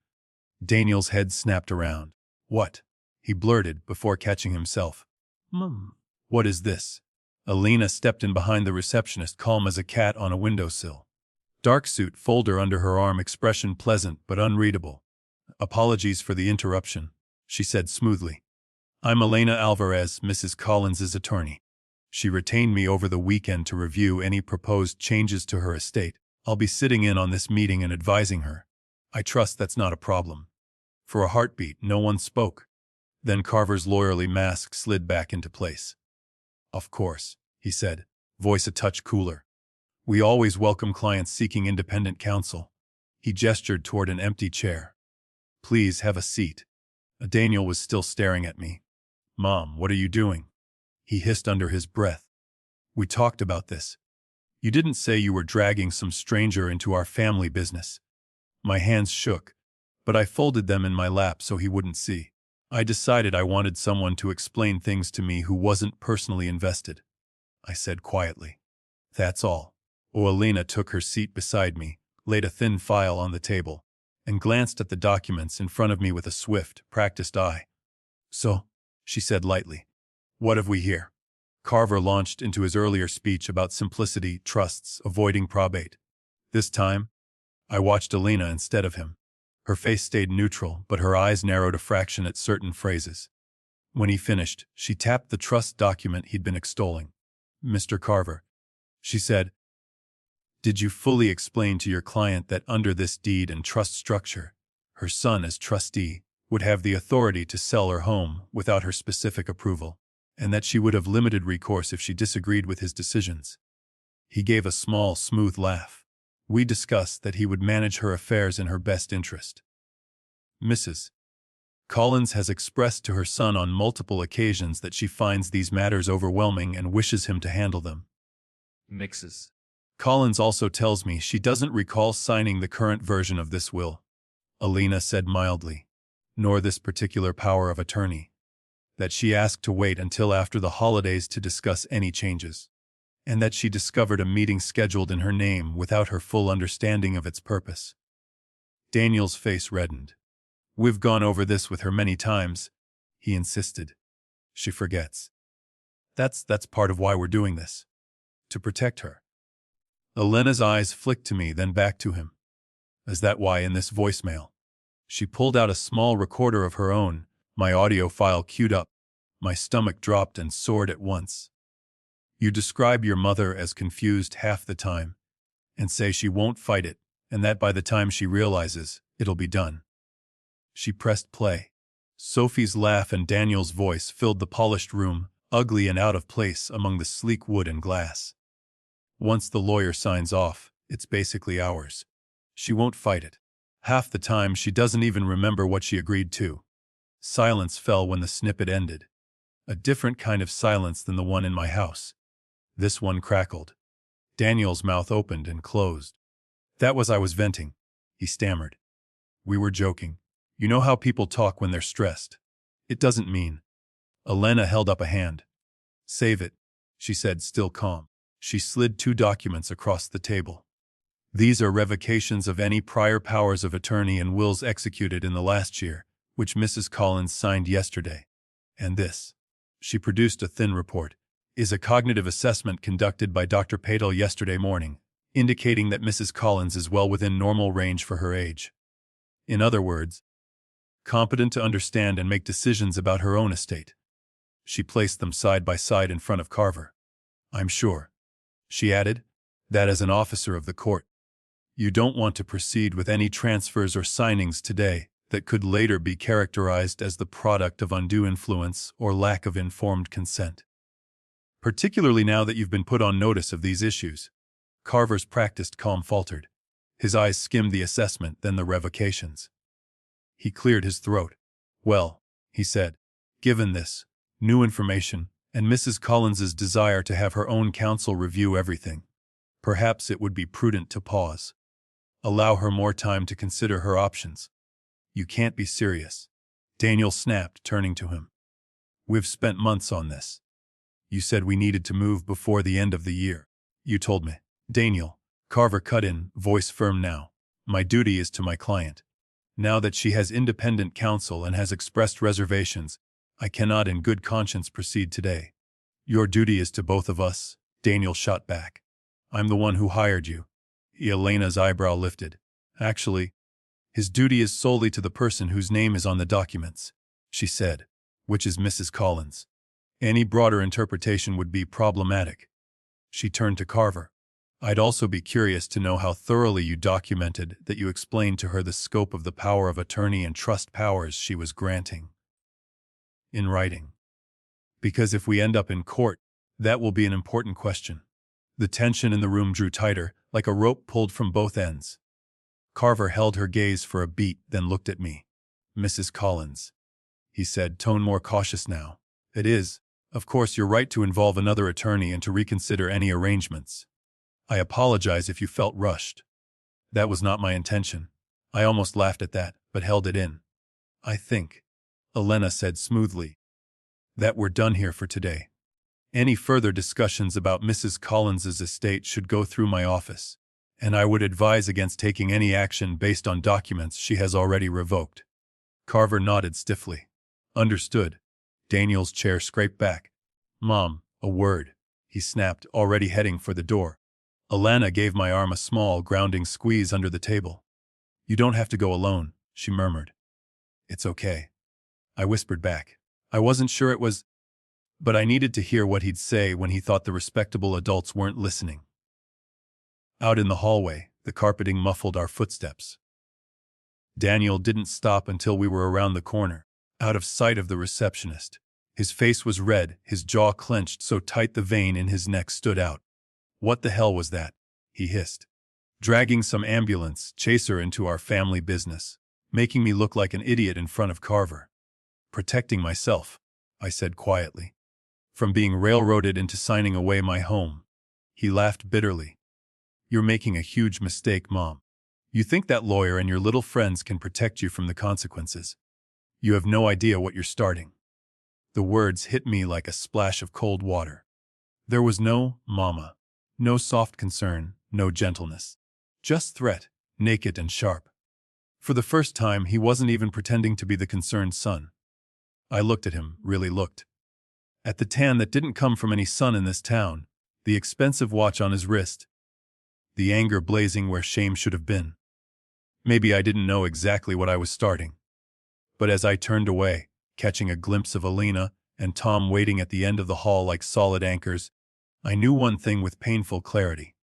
Daniel's head snapped around. "What?" he blurted before catching himself. "Mum. What is this?" Alina stepped in behind the receptionist, calm as a cat on a windowsill. Dark suit, folder under her arm, expression pleasant but unreadable. "Apologies for the interruption," she said smoothly. "I'm Elena Alvarez, Mrs. Collins's attorney. She retained me over the weekend to review any proposed changes to her estate. I'll be sitting in on this meeting and advising her. I trust that's not a problem." For a heartbeat, no one spoke. Then Carver's lawyerly mask slid back into place. "Of course," he said, voice a touch cooler. "We always welcome clients seeking independent counsel." He gestured toward an empty chair. "Please have a seat." Daniel was still staring at me. "Mom, what are you doing?" he hissed under his breath. "We talked about this. You didn't say you were dragging some stranger into our family business." My hands shook, but I folded them in my lap so he wouldn't see. I decided I wanted someone to explain things to me who wasn't personally invested, I said quietly. That's all. Oelina took her seat beside me, laid a thin file on the table, and glanced at the documents in front of me with a swift, practiced eye. So, she said lightly, what have we here? Carver launched into his earlier speech about simplicity, trusts, avoiding probate. This time, I watched Alina instead of him. Her face stayed neutral, but her eyes narrowed a fraction at certain phrases. When he finished, she tapped the trust document he'd been extolling. Mr. Carver, she said, did you fully explain to your client that under this deed and trust structure, her son as trustee would have the authority to sell her home without her specific approval, and that she would have limited recourse if she disagreed with his decisions? He gave a small, smooth laugh. We discussed that he would manage her affairs in her best interest. Mrs. Collins has expressed to her son on multiple occasions that she finds these matters overwhelming and wishes him to handle them. Mrs. Collins also tells me she doesn't recall signing the current version of this will, Alina said mildly, nor this particular power of attorney, that she asked to wait until after the holidays to discuss any changes, and that she discovered a meeting scheduled in her name without her full understanding of its purpose. Daniel's face reddened. We've gone over this with her many times, he insisted. She forgets. That's part of why we're doing this. To protect her. Elena's eyes flicked to me, then back to him. Is that why in this voicemail? She pulled out a small recorder of her own, my audio file queued up. My stomach dropped and soared at once. You describe your mother as confused half the time, and say she won't fight it, and that by the time she realizes, it'll be done. She pressed play. Sophie's laugh and Daniel's voice filled the polished room, ugly and out of place among the sleek wood and glass. Once the lawyer signs off, it's basically ours. She won't fight it. Half the time she doesn't even remember what she agreed to. Silence fell when the snippet ended. A different kind of silence than the one in my house. This one crackled. Daniel's mouth opened and closed. That was I was venting, he stammered. We were joking. You know how people talk when they're stressed. It doesn't mean. Elena held up a hand. Save it, she said, still calm. She slid 2 documents across the table. These are revocations of any prior powers of attorney and wills executed in the last year, which Mrs. Collins signed yesterday. And this, she produced a thin report, is a cognitive assessment conducted by Dr. Patel yesterday morning, indicating that Mrs. Collins is well within normal range for her age. In other words, competent to understand and make decisions about her own estate. She placed them side by side in front of Carver. I'm sure, she added, that as an officer of the court, you don't want to proceed with any transfers or signings today that could later be characterized as the product of undue influence or lack of informed consent. Particularly now that you've been put on notice of these issues. Carver's practiced calm faltered. His eyes skimmed the assessment, then the revocations. He cleared his throat. Well, he said, given this new information and Mrs. Collins's desire to have her own counsel review everything, perhaps it would be prudent to pause. Allow her more time to consider her options. You can't be serious. Daniel snapped, turning to him. We've spent months on this. You said we needed to move before the end of the year. You told me. Daniel, Carver cut in, voice firm now. My duty is to my client. Now that she has independent counsel and has expressed reservations, I cannot in good conscience proceed today. Your duty is to both of us, Daniel shot back. I'm the one who hired you. Elena's eyebrow lifted. Actually, his duty is solely to the person whose name is on the documents, she said, which is Mrs. Collins. Any broader interpretation would be problematic. She turned to Carver. I'd also be curious to know how thoroughly you documented that you explained to her the scope of the power of attorney and trust powers she was granting. In writing. Because if we end up in court, that will be an important question. The tension in the room drew tighter, like a rope pulled from both ends. Carver held her gaze for a beat, then looked at me. Mrs. Collins, he said, tone more cautious now. It is, of course, your right to involve another attorney and to reconsider any arrangements. I apologize if you felt rushed. That was not my intention. I almost laughed at that, but held it in. I think, Elena said smoothly. That we're done here for today. Any further discussions about Mrs. Collins's estate should go through my office, and I would advise against taking any action based on documents she has already revoked. Carver nodded stiffly. Understood. Daniel's chair scraped back. Mom, a word, he snapped, already heading for the door. Elena gave my arm a small, grounding squeeze under the table. You don't have to go alone, she murmured. It's okay, I whispered back. I wasn't sure it was, but I needed to hear what he'd say when he thought the respectable adults weren't listening. Out in the hallway, the carpeting muffled our footsteps. Daniel didn't stop until we were around the corner, out of sight of the receptionist. His face was red, his jaw clenched so tight the vein in his neck stood out. What the hell was that? He hissed. Dragging some ambulance chaser into our family business, making me look like an idiot in front of Carver. Protecting myself, I said quietly. From being railroaded into signing away my home. He laughed bitterly. You're making a huge mistake, Mom. You think that lawyer and your little friends can protect you from the consequences. You have no idea what you're starting. The words hit me like a splash of cold water. There was no mama, no soft concern, no gentleness. Just threat, naked and sharp. For the first time, he wasn't even pretending to be the concerned son. I looked at him, really looked. At the tan that didn't come from any sun in this town, the expensive watch on his wrist, the anger blazing where shame should have been. Maybe I didn't know exactly what I was starting. But as I turned away, catching a glimpse of Elena and Tom waiting at the end of the hall like solid anchors, I knew one thing with painful clarity.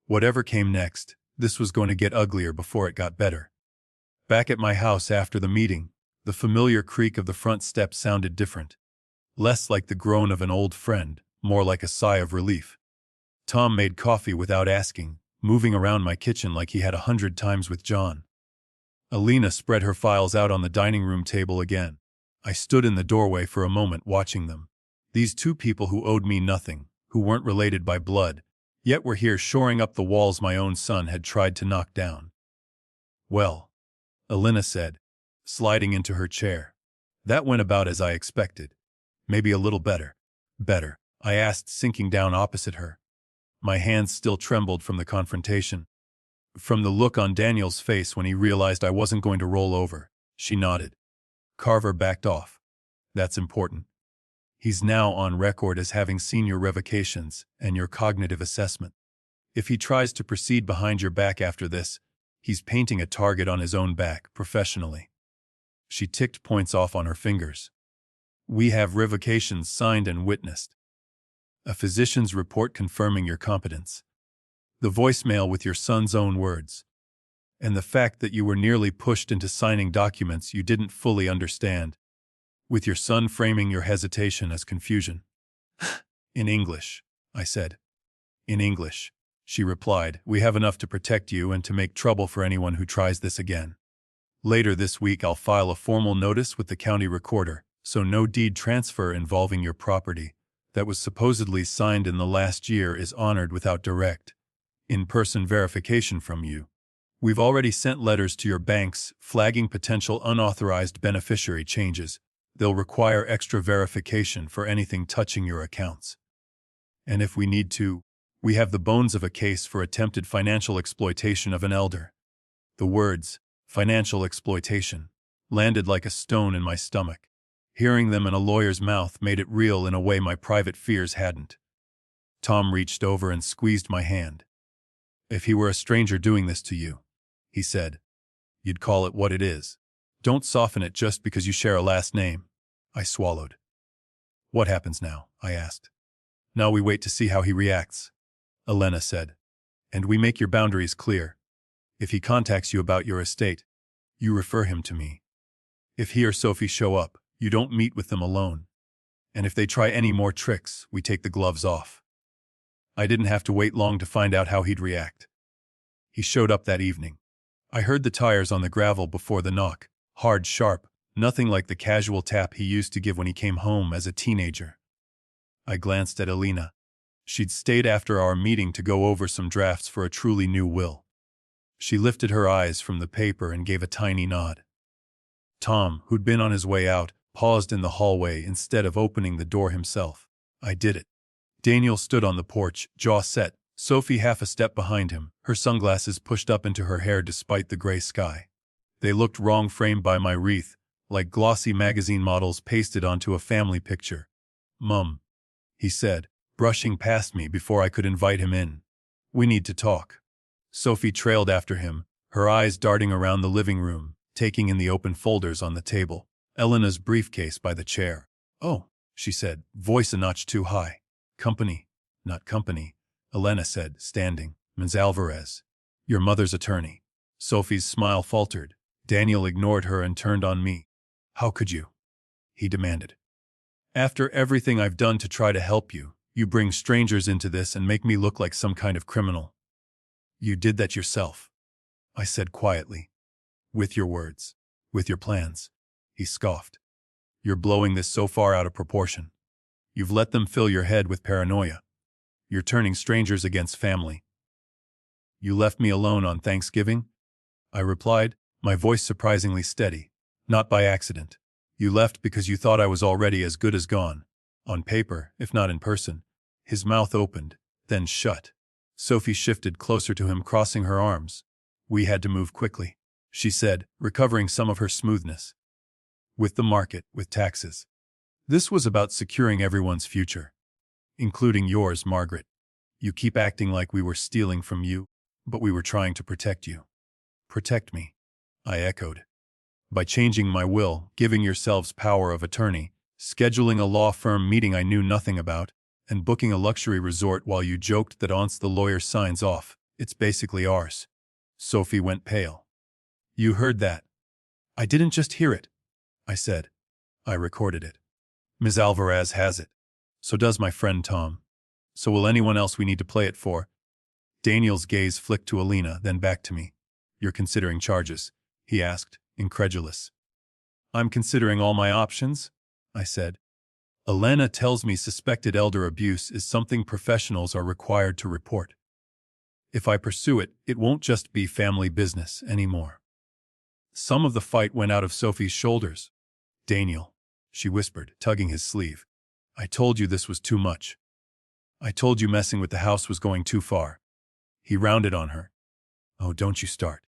Whatever came next, this was going to get uglier before it got better. Back at my house after the meeting, the familiar creak of the front steps sounded different. Less like the groan of an old friend, more like a sigh of relief. Tom made coffee without asking, moving around my kitchen like he had 100 times with John. Elena spread her files out on the dining room table again. I stood in the doorway for a moment watching them. These two people who owed me nothing, who weren't related by blood, yet were here shoring up the walls my own son had tried to knock down. Well, Elena said, sliding into her chair. That went about as I expected. Maybe a little better. Better, I asked, sinking down opposite her. My hands still trembled from the confrontation. From the look on Daniel's face when he realized I wasn't going to roll over, she nodded. Carver backed off. That's important. He's now on record as having seen your revocations and your cognitive assessment. If he tries to proceed behind your back after this, he's painting a target on his own back, professionally. She ticked points off on her fingers. We have revocations signed and witnessed. A physician's report confirming your competence. The voicemail with your son's own words. And the fact that you were nearly pushed into signing documents you didn't fully understand, with your son framing your hesitation as confusion. In English, I said. In English, she replied. We have enough to protect you and to make trouble for anyone who tries this again. Later this week I'll file a formal notice with the county recorder, so no deed transfer involving your property that was supposedly signed in the last year is honored without direct, in-person verification from you. We've already sent letters to your banks flagging potential unauthorized beneficiary changes. They'll require extra verification for anything touching your accounts. And if we need to, we have the bones of a case for attempted financial exploitation of an elder. The words, financial exploitation, landed like a stone in my stomach. Hearing them in a lawyer's mouth made it real in a way my private fears hadn't. Tom reached over and squeezed my hand. If he were a stranger doing this to you, he said, you'd call it what it is. Don't soften it just because you share a last name. I swallowed. What happens now? I asked. Now we wait to see how he reacts, Elena said. And we make your boundaries clear. If he contacts you about your estate, you refer him to me. If he or Sophie show up, you don't meet with them alone. And if they try any more tricks, we take the gloves off. I didn't have to wait long to find out how he'd react. He showed up that evening. I heard the tires on the gravel before the knock, hard, sharp, nothing like the casual tap he used to give when he came home as a teenager. I glanced at Elena. She'd stayed after our meeting to go over some drafts for a truly new will. She lifted her eyes from the paper and gave a tiny nod. Tom, who'd been on his way out, paused in the hallway instead of opening the door himself. I did it. Daniel stood on the porch, jaw set, Sophie half a step behind him, her sunglasses pushed up into her hair despite the gray sky. They looked wrong framed by my wreath, like glossy magazine models pasted onto a family picture. "Mum," he said, brushing past me before I could invite him in. "We need to talk." Sophie trailed after him, her eyes darting around the living room, taking in the open folders on the table, Elena's briefcase by the chair. "Oh," she said, voice a notch too high. "Company." "Not company," Elena said, standing. "Ms. Alvarez. Your mother's attorney." Sophie's smile faltered. Daniel ignored her and turned on me. "How could you?" he demanded. "After everything I've done to try to help you, you bring strangers into this and make me look like some kind of criminal." "You did that yourself," I said quietly. "With your words. With your plans," he scoffed. "You're blowing this so far out of proportion. You've let them fill your head with paranoia. You're turning strangers against family." "You left me alone on Thanksgiving?" I replied, my voice surprisingly steady. "Not by accident. You left because you thought I was already as good as gone. On paper, if not in person." His mouth opened, then shut. Sophie shifted closer to him, crossing her arms. "We had to move quickly," she said, recovering some of her smoothness. "With the market, with taxes. This was about securing everyone's future. Including yours, Margaret. You keep acting like we were stealing from you, but we were trying to protect you." "Protect me," I echoed. "By changing my will, giving yourselves power of attorney, scheduling a law firm meeting I knew nothing about, and booking a luxury resort while you joked that once the lawyer signs off, it's basically ours." Sophie went pale. "You heard that?" "I didn't just hear it," I said. "I recorded it. Ms. Alvarez has it. So does my friend Tom. So will anyone else we need to play it for." Daniel's gaze flicked to Alina, then back to me. "You're considering charges?" he asked, incredulous. "I'm considering all my options," I said. "Elena tells me suspected elder abuse is something professionals are required to report. If I pursue it, it won't just be family business anymore." Some of the fight went out of Sophie's shoulders. "Daniel," she whispered, tugging his sleeve. "I told you this was too much. I told you messing with the house was going too far." He rounded on her. "Oh, don't you start.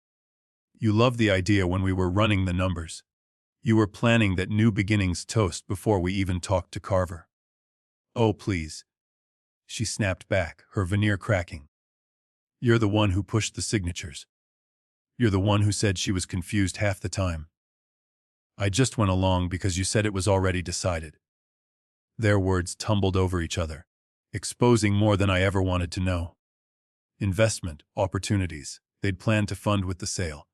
You loved the idea when we were running the numbers. You were planning that new beginnings toast before we even talked to Carver." "Oh, please," she snapped back, her veneer cracking. "You're the one who pushed the signatures. You're the one who said she was confused half the time. I just went along because you said it was already decided." Their words tumbled over each other, exposing more than I ever wanted to know. Investment opportunities they'd planned to fund with the sale.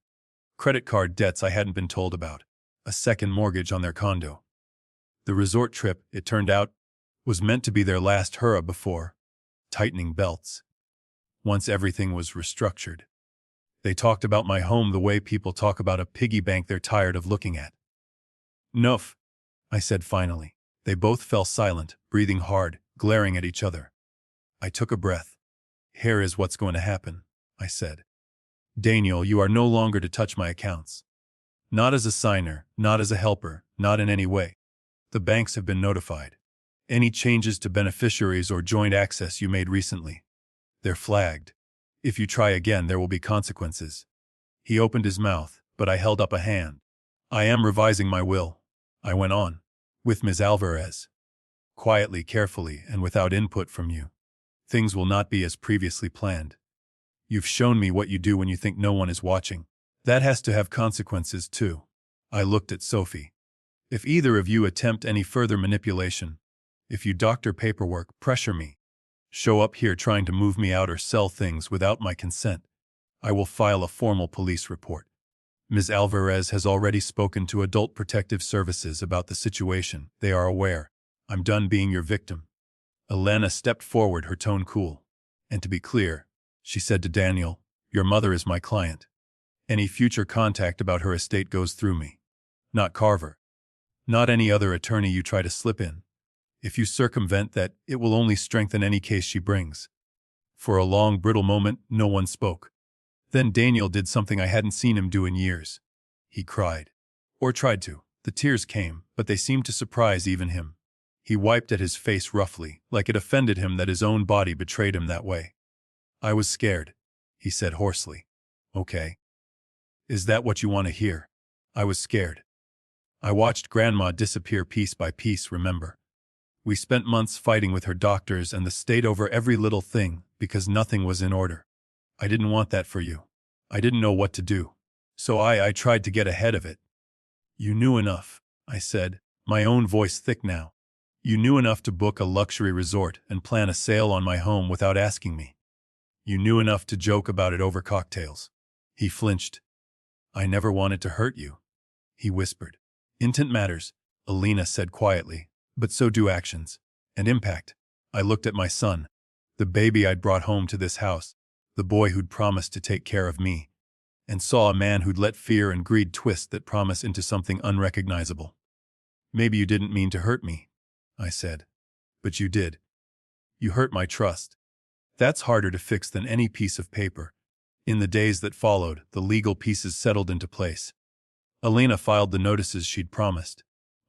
Credit card debts I hadn't been told about. A second mortgage on their condo. The resort trip, it turned out, was meant to be their last hurrah before tightening belts. Once everything was restructured. They talked about my home the way people talk about a piggy bank they're tired of looking at. "Noof," I said finally. They both fell silent, breathing hard, glaring at each other. I took a breath. "Here is what's going to happen," I said. "Daniel, you are no longer to touch my accounts. Not as a signer, not as a helper, not in any way. The banks have been notified. Any changes to beneficiaries or joint access you made recently, they're flagged. If you try again, there will be consequences." He opened his mouth, but I held up a hand. "I am revising my will," I went on, "with Ms. Alvarez. Quietly, carefully, and without input from you. Things will not be as previously planned. You've shown me what you do when you think no one is watching. That has to have consequences, too." I looked at Sophie. "If either of you attempt any further manipulation, if you doctor paperwork, pressure me, show up here trying to move me out or sell things without my consent, I will file a formal police report. Ms. Alvarez has already spoken to Adult Protective Services about the situation. They are aware. I'm done being your victim." Elena stepped forward, her tone cool. "And to be clear," she said to Daniel, "your mother is my client. Any future contact about her estate goes through me. Not Carver. Not any other attorney you try to slip in. If you circumvent that, it will only strengthen any case she brings." For a long, brittle moment, no one spoke. Then Daniel did something I hadn't seen him do in years. He cried. Or tried to. The tears came, but they seemed to surprise even him. He wiped at his face roughly, like it offended him that his own body betrayed him that way. I was scared, he said hoarsely. Okay. Is that what you want to hear? I was scared. I watched Grandma disappear piece by piece, remember? We spent months fighting with her doctors and the state over every little thing because nothing was in order. I didn't want that for you. I didn't know what to do. So I tried to get ahead of it. You knew enough, I said, my own voice thick now. You knew enough to book a luxury resort and plan a sale on my home without asking me. You knew enough to joke about it over cocktails. He flinched. I never wanted to hurt you, he whispered. Intent matters, Alina said quietly, but so do actions. And impact. I looked at my son, the baby I'd brought home to this house, the boy who'd promised to take care of me, and saw a man who'd let fear and greed twist that promise into something unrecognizable. Maybe you didn't mean to hurt me, I said. But you did. You hurt my trust. That's harder to fix than any piece of paper. In the days that followed, the legal pieces settled into place. Alina filed the notices she'd promised.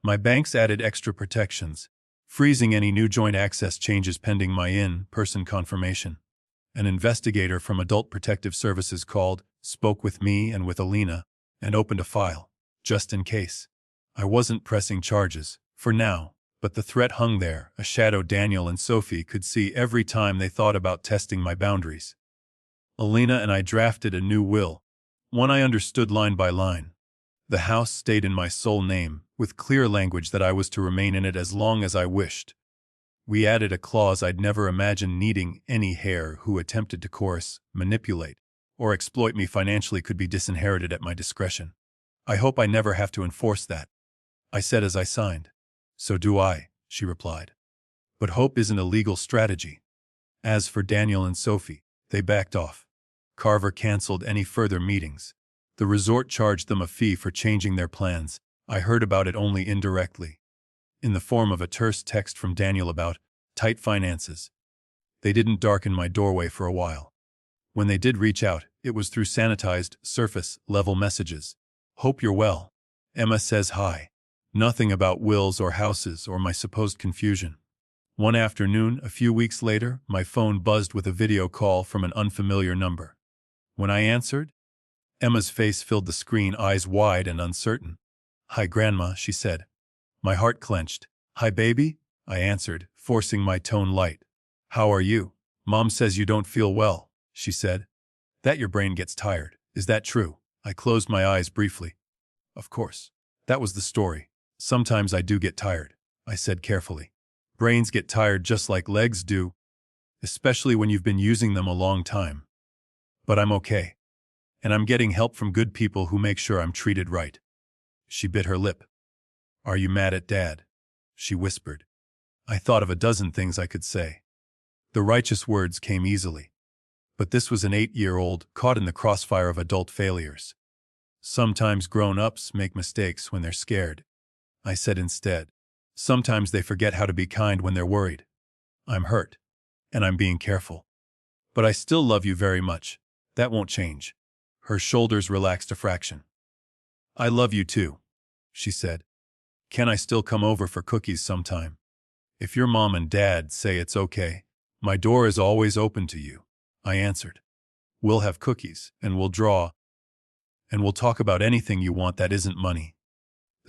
My banks added extra protections, freezing any new joint access changes pending my in-person confirmation. An investigator from Adult Protective Services called, spoke with me and with Alina, and opened a file, just in case. I wasn't pressing charges, for now, but the threat hung there, a shadow Daniel and Sophie could see every time they thought about testing my boundaries. Alina and I drafted a new will, one I understood line by line. The house stayed in my sole name, with clear language that I was to remain in it as long as I wished. We added a clause I'd never imagined needing: any heir who attempted to coerce, manipulate, or exploit me financially could be disinherited at my discretion. I hope I never have to enforce that, I said as I signed. So do I, she replied. But hope isn't a legal strategy. As for Daniel and Sophie, they backed off. Carver canceled any further meetings. The resort charged them a fee for changing their plans. I heard about it only indirectly, in the form of a terse text from Daniel about tight finances. They didn't darken my doorway for a while. When they did reach out, it was through sanitized, surface-level messages. Hope you're well. Emma says hi. Nothing about wills or houses or my supposed confusion. One afternoon, a few weeks later, my phone buzzed with a video call from an unfamiliar number. When I answered, Emma's face filled the screen, eyes wide and uncertain. Hi, Grandma, she said. My heart clenched. Hi, baby, I answered, forcing my tone light. How are you? Mom says you don't feel well, she said. That your brain gets tired. Is that true? I closed my eyes briefly. Of course. That was the story. Sometimes I do get tired, I said carefully. Brains get tired just like legs do, especially when you've been using them a long time. But I'm okay. And I'm getting help from good people who make sure I'm treated right. She bit her lip. Are you mad at Dad? She whispered. I thought of a dozen things I could say. The righteous words came easily. But this was an 8-year-old caught in the crossfire of adult failures. Sometimes grown-ups make mistakes when they're scared, I said instead. Sometimes they forget how to be kind when they're worried. I'm hurt, and I'm being careful. But I still love you very much. That won't change. Her shoulders relaxed a fraction. I love you too, she said. Can I still come over for cookies sometime? If your mom and dad say it's okay, my door is always open to you, I answered. We'll have cookies, and we'll draw, and we'll talk about anything you want that isn't money.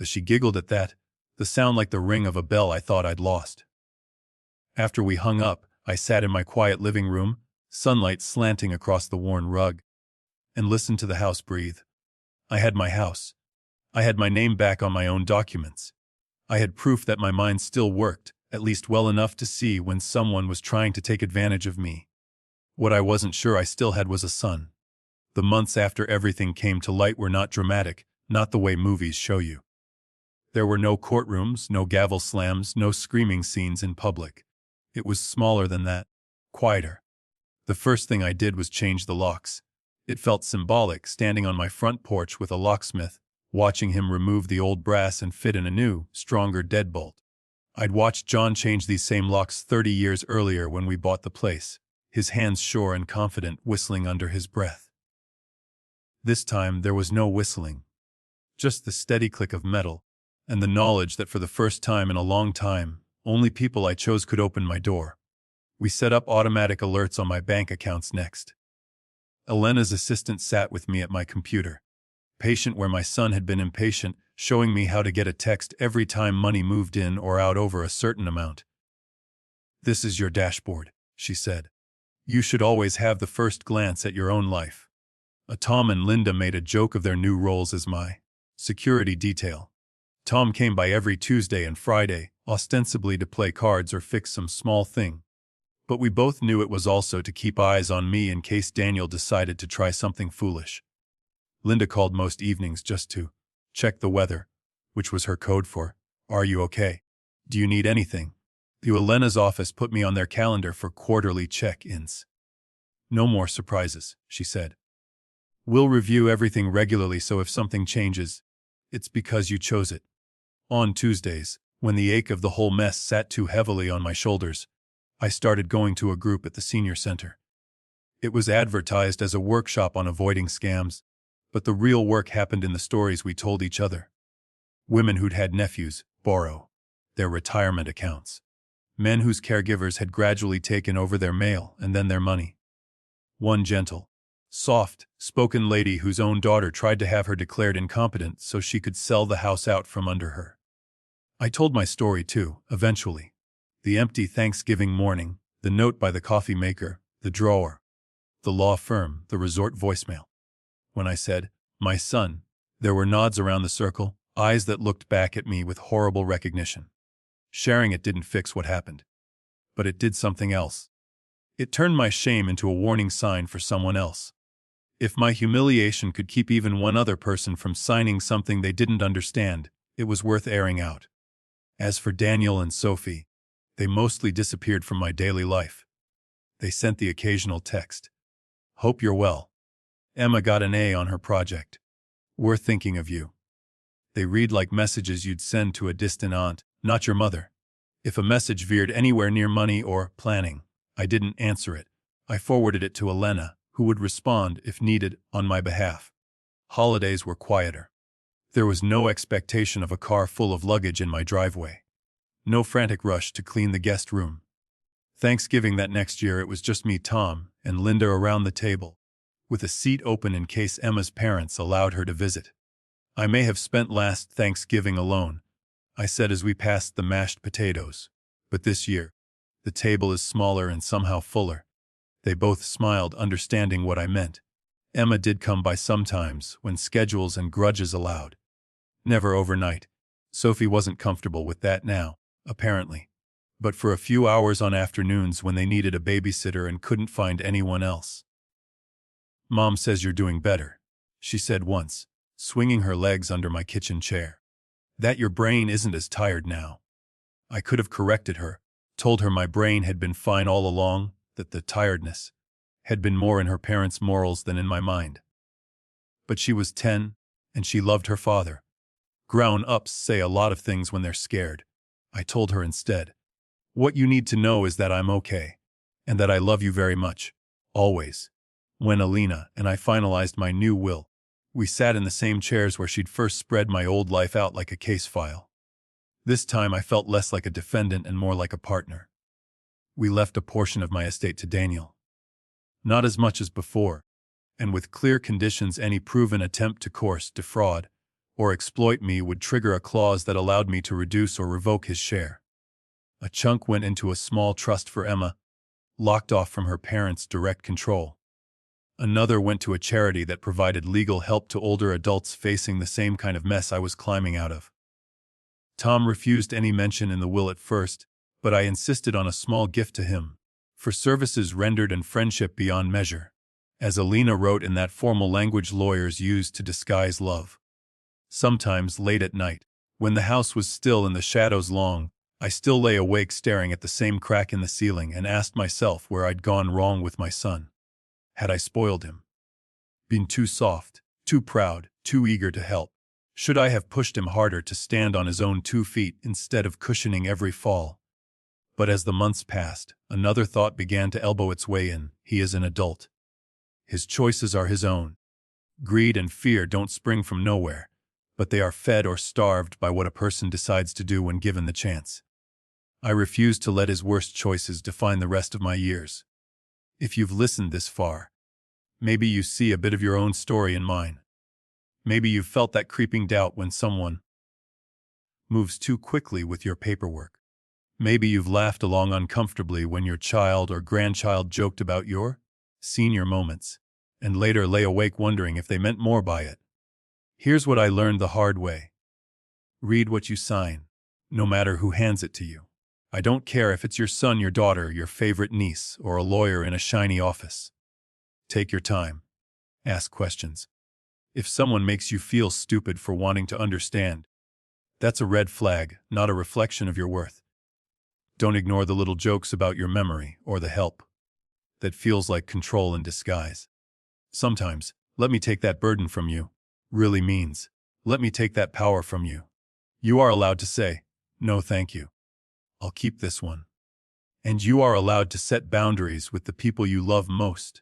She giggled at that, the sound like the ring of a bell I thought I'd lost. After we hung up, I sat in my quiet living room, sunlight slanting across the worn rug, and listened to the house breathe. I had my house. I had my name back on my own documents. I had proof that my mind still worked, at least well enough to see when someone was trying to take advantage of me. What I wasn't sure I still had was a son. The months after everything came to light were not dramatic, not the way movies show you. There were no courtrooms, no gavel slams, no screaming scenes in public. It was smaller than that, quieter. The first thing I did was change the locks. It felt symbolic, standing on my front porch with a locksmith, watching him remove the old brass and fit in a new, stronger deadbolt. I'd watched John change these same locks 30 years earlier when we bought the place, his hands sure and confident, whistling under his breath. This time there was no whistling. Just the steady click of metal, and the knowledge that for the first time in a long time, only people I chose could open my door. We set up automatic alerts on my bank accounts next. Elena's assistant sat with me at my computer, patient where my son had been impatient, showing me how to get a text every time money moved in or out over a certain amount. "This is your dashboard," she said. "You should always have the first glance at your own life." Tom and Linda made a joke of their new roles as my security detail. Tom came by every Tuesday and Friday, ostensibly to play cards or fix some small thing. But we both knew it was also to keep eyes on me in case Daniel decided to try something foolish. Linda called most evenings just to check the weather, which was her code for, "Are you okay? Do you need anything?" The Elena's office put me on their calendar for quarterly check-ins. "No more surprises," she said. "We'll review everything regularly, so if something changes, it's because you chose it." On Tuesdays, when the ache of the whole mess sat too heavily on my shoulders, I started going to a group at the senior center. It was advertised as a workshop on avoiding scams, but the real work happened in the stories we told each other. Women who'd had nephews borrow their retirement accounts. Men whose caregivers had gradually taken over their mail and then their money. One gentle, soft-spoken lady whose own daughter tried to have her declared incompetent so she could sell the house out from under her. I told my story too, eventually. The empty Thanksgiving morning, the note by the coffee maker, the drawer, the law firm, the resort voicemail. When I said, "My son," there were nods around the circle, eyes that looked back at me with horrible recognition. Sharing it didn't fix what happened. But it did something else. It turned my shame into a warning sign for someone else. If my humiliation could keep even one other person from signing something they didn't understand, it was worth airing out. As for Daniel and Sophie, they mostly disappeared from my daily life. They sent the occasional text. "Hope you're well. Emma got an A on her project. We're thinking of you." They read like messages you'd send to a distant aunt, not your mother. If a message veered anywhere near money or planning, I didn't answer it. I forwarded it to Elena, who would respond, if needed, on my behalf. Holidays were quieter. There was no expectation of a car full of luggage in my driveway. No frantic rush to clean the guest room. Thanksgiving that next year, it was just me, Tom, and Linda around the table, with a seat open in case Emma's parents allowed her to visit. "I may have spent last Thanksgiving alone," I said as we passed the mashed potatoes. "But this year, the table is smaller and somehow fuller." They both smiled, understanding what I meant. Emma did come by sometimes, when schedules and grudges allowed. Never overnight. Sophie wasn't comfortable with that now, apparently. But for a few hours on afternoons when they needed a babysitter and couldn't find anyone else. "Mom says you're doing better," she said once, swinging her legs under my kitchen chair. "That your brain isn't as tired now." I could have corrected her, told her my brain had been fine all along, that the tiredness had been more in her parents' morals than in my mind. But she was 10, and she loved her father. Grown-ups say a lot of things when they're scared. I told her instead, "What you need to know is that I'm okay, and that I love you very much, always." When Alina and I finalized my new will, we sat in the same chairs where she'd first spread my old life out like a case file. This time I felt less like a defendant and more like a partner. We left a portion of my estate to Daniel. Not as much as before, and with clear conditions. Any proven attempt to coerce, defraud, or exploit me would trigger a clause that allowed me to reduce or revoke his share. A chunk went into a small trust for Emma, locked off from her parents' direct control. Another went to a charity that provided legal help to older adults facing the same kind of mess I was climbing out of. Tom refused any mention in the will at first, but I insisted on a small gift to him, for services rendered and friendship beyond measure, as Alina wrote in that formal language lawyers use to disguise love. Sometimes late at night, when the house was still and the shadows long, I still lay awake staring at the same crack in the ceiling and asked myself where I'd gone wrong with my son. Had I spoiled him? Been too soft, too proud, too eager to help? Should I have pushed him harder to stand on his own 2 feet instead of cushioning every fall? But as the months passed, another thought began to elbow its way in. He is an adult. His choices are his own. Greed and fear don't spring from nowhere, but they are fed or starved by what a person decides to do when given the chance. I refuse to let his worst choices define the rest of my years. If you've listened this far, maybe you see a bit of your own story in mine. Maybe you've felt that creeping doubt when someone moves too quickly with your paperwork. Maybe you've laughed along uncomfortably when your child or grandchild joked about your senior moments, and later lay awake wondering if they meant more by it. Here's what I learned the hard way. Read what you sign, no matter who hands it to you. I don't care if it's your son, your daughter, your favorite niece, or a lawyer in a shiny office. Take your time. Ask questions. If someone makes you feel stupid for wanting to understand, that's a red flag, not a reflection of your worth. Don't ignore the little jokes about your memory or the help that feels like control in disguise. Sometimes, let me take that burden from you, really means, let me take that power from you. You are allowed to say, no thank you. I'll keep this one. And you are allowed to set boundaries with the people you love most.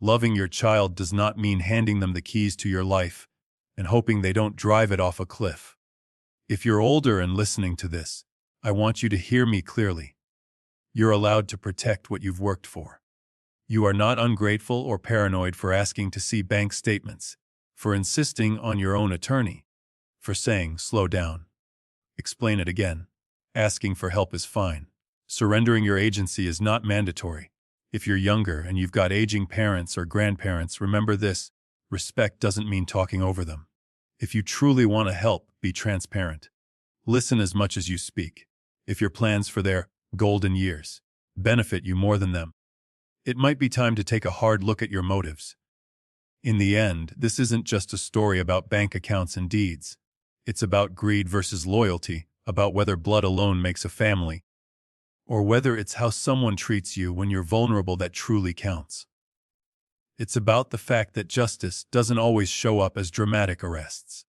Loving your child does not mean handing them the keys to your life and hoping they don't drive it off a cliff. If you're older and listening to this, I want you to hear me clearly. You're allowed to protect what you've worked for. You are not ungrateful or paranoid for asking to see bank statements, for insisting on your own attorney, for saying, slow down. Explain it again. Asking for help is fine. Surrendering your agency is not mandatory. If you're younger and you've got aging parents or grandparents, remember this: respect doesn't mean talking over them. If you truly want to help, be transparent. Listen as much as you speak. If your plans for their golden years benefit you more than them, it might be time to take a hard look at your motives. In the end, this isn't just a story about bank accounts and deeds. It's about greed versus loyalty, about whether blood alone makes a family, or whether it's how someone treats you when you're vulnerable that truly counts. It's about the fact that justice doesn't always show up as dramatic arrests.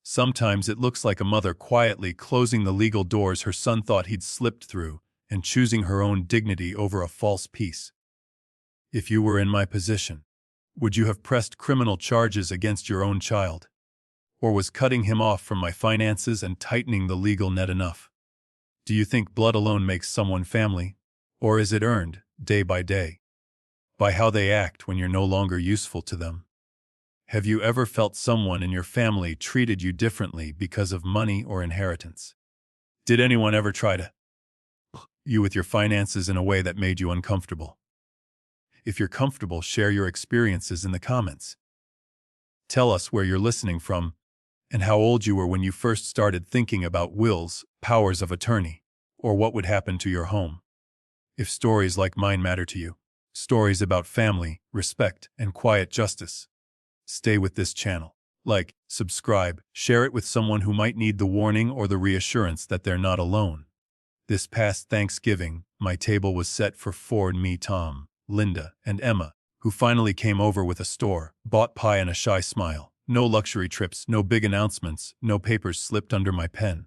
Sometimes it looks like a mother quietly closing the legal doors her son thought he'd slipped through and choosing her own dignity over a false peace. If you were in my position, would you have pressed criminal charges against your own child? Or was cutting him off from my finances and tightening the legal net enough? Do you think blood alone makes someone family? Or is it earned, day by day, by how they act when you're no longer useful to them? Have you ever felt someone in your family treated you differently because of money or inheritance? Did anyone ever try to you with your finances in a way that made you uncomfortable? If you're comfortable, share your experiences in the comments. Tell us where you're listening from and how old you were when you first started thinking about wills, powers of attorney, or what would happen to your home. If stories like mine matter to you, stories about family, respect, and quiet justice, stay with this channel. Like, subscribe, share it with someone who might need the warning or the reassurance that they're not alone. This past Thanksgiving, my table was set for Ford, me, Tom, Linda, and Emma, who finally came over with a store-bought pie and a shy smile. No luxury trips, no big announcements, no papers slipped under my pen.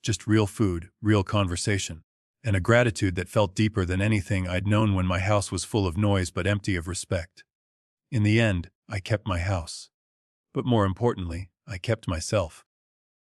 Just real food, real conversation, and a gratitude that felt deeper than anything I'd known when my house was full of noise but empty of respect. In the end, I kept my house. But more importantly, I kept myself.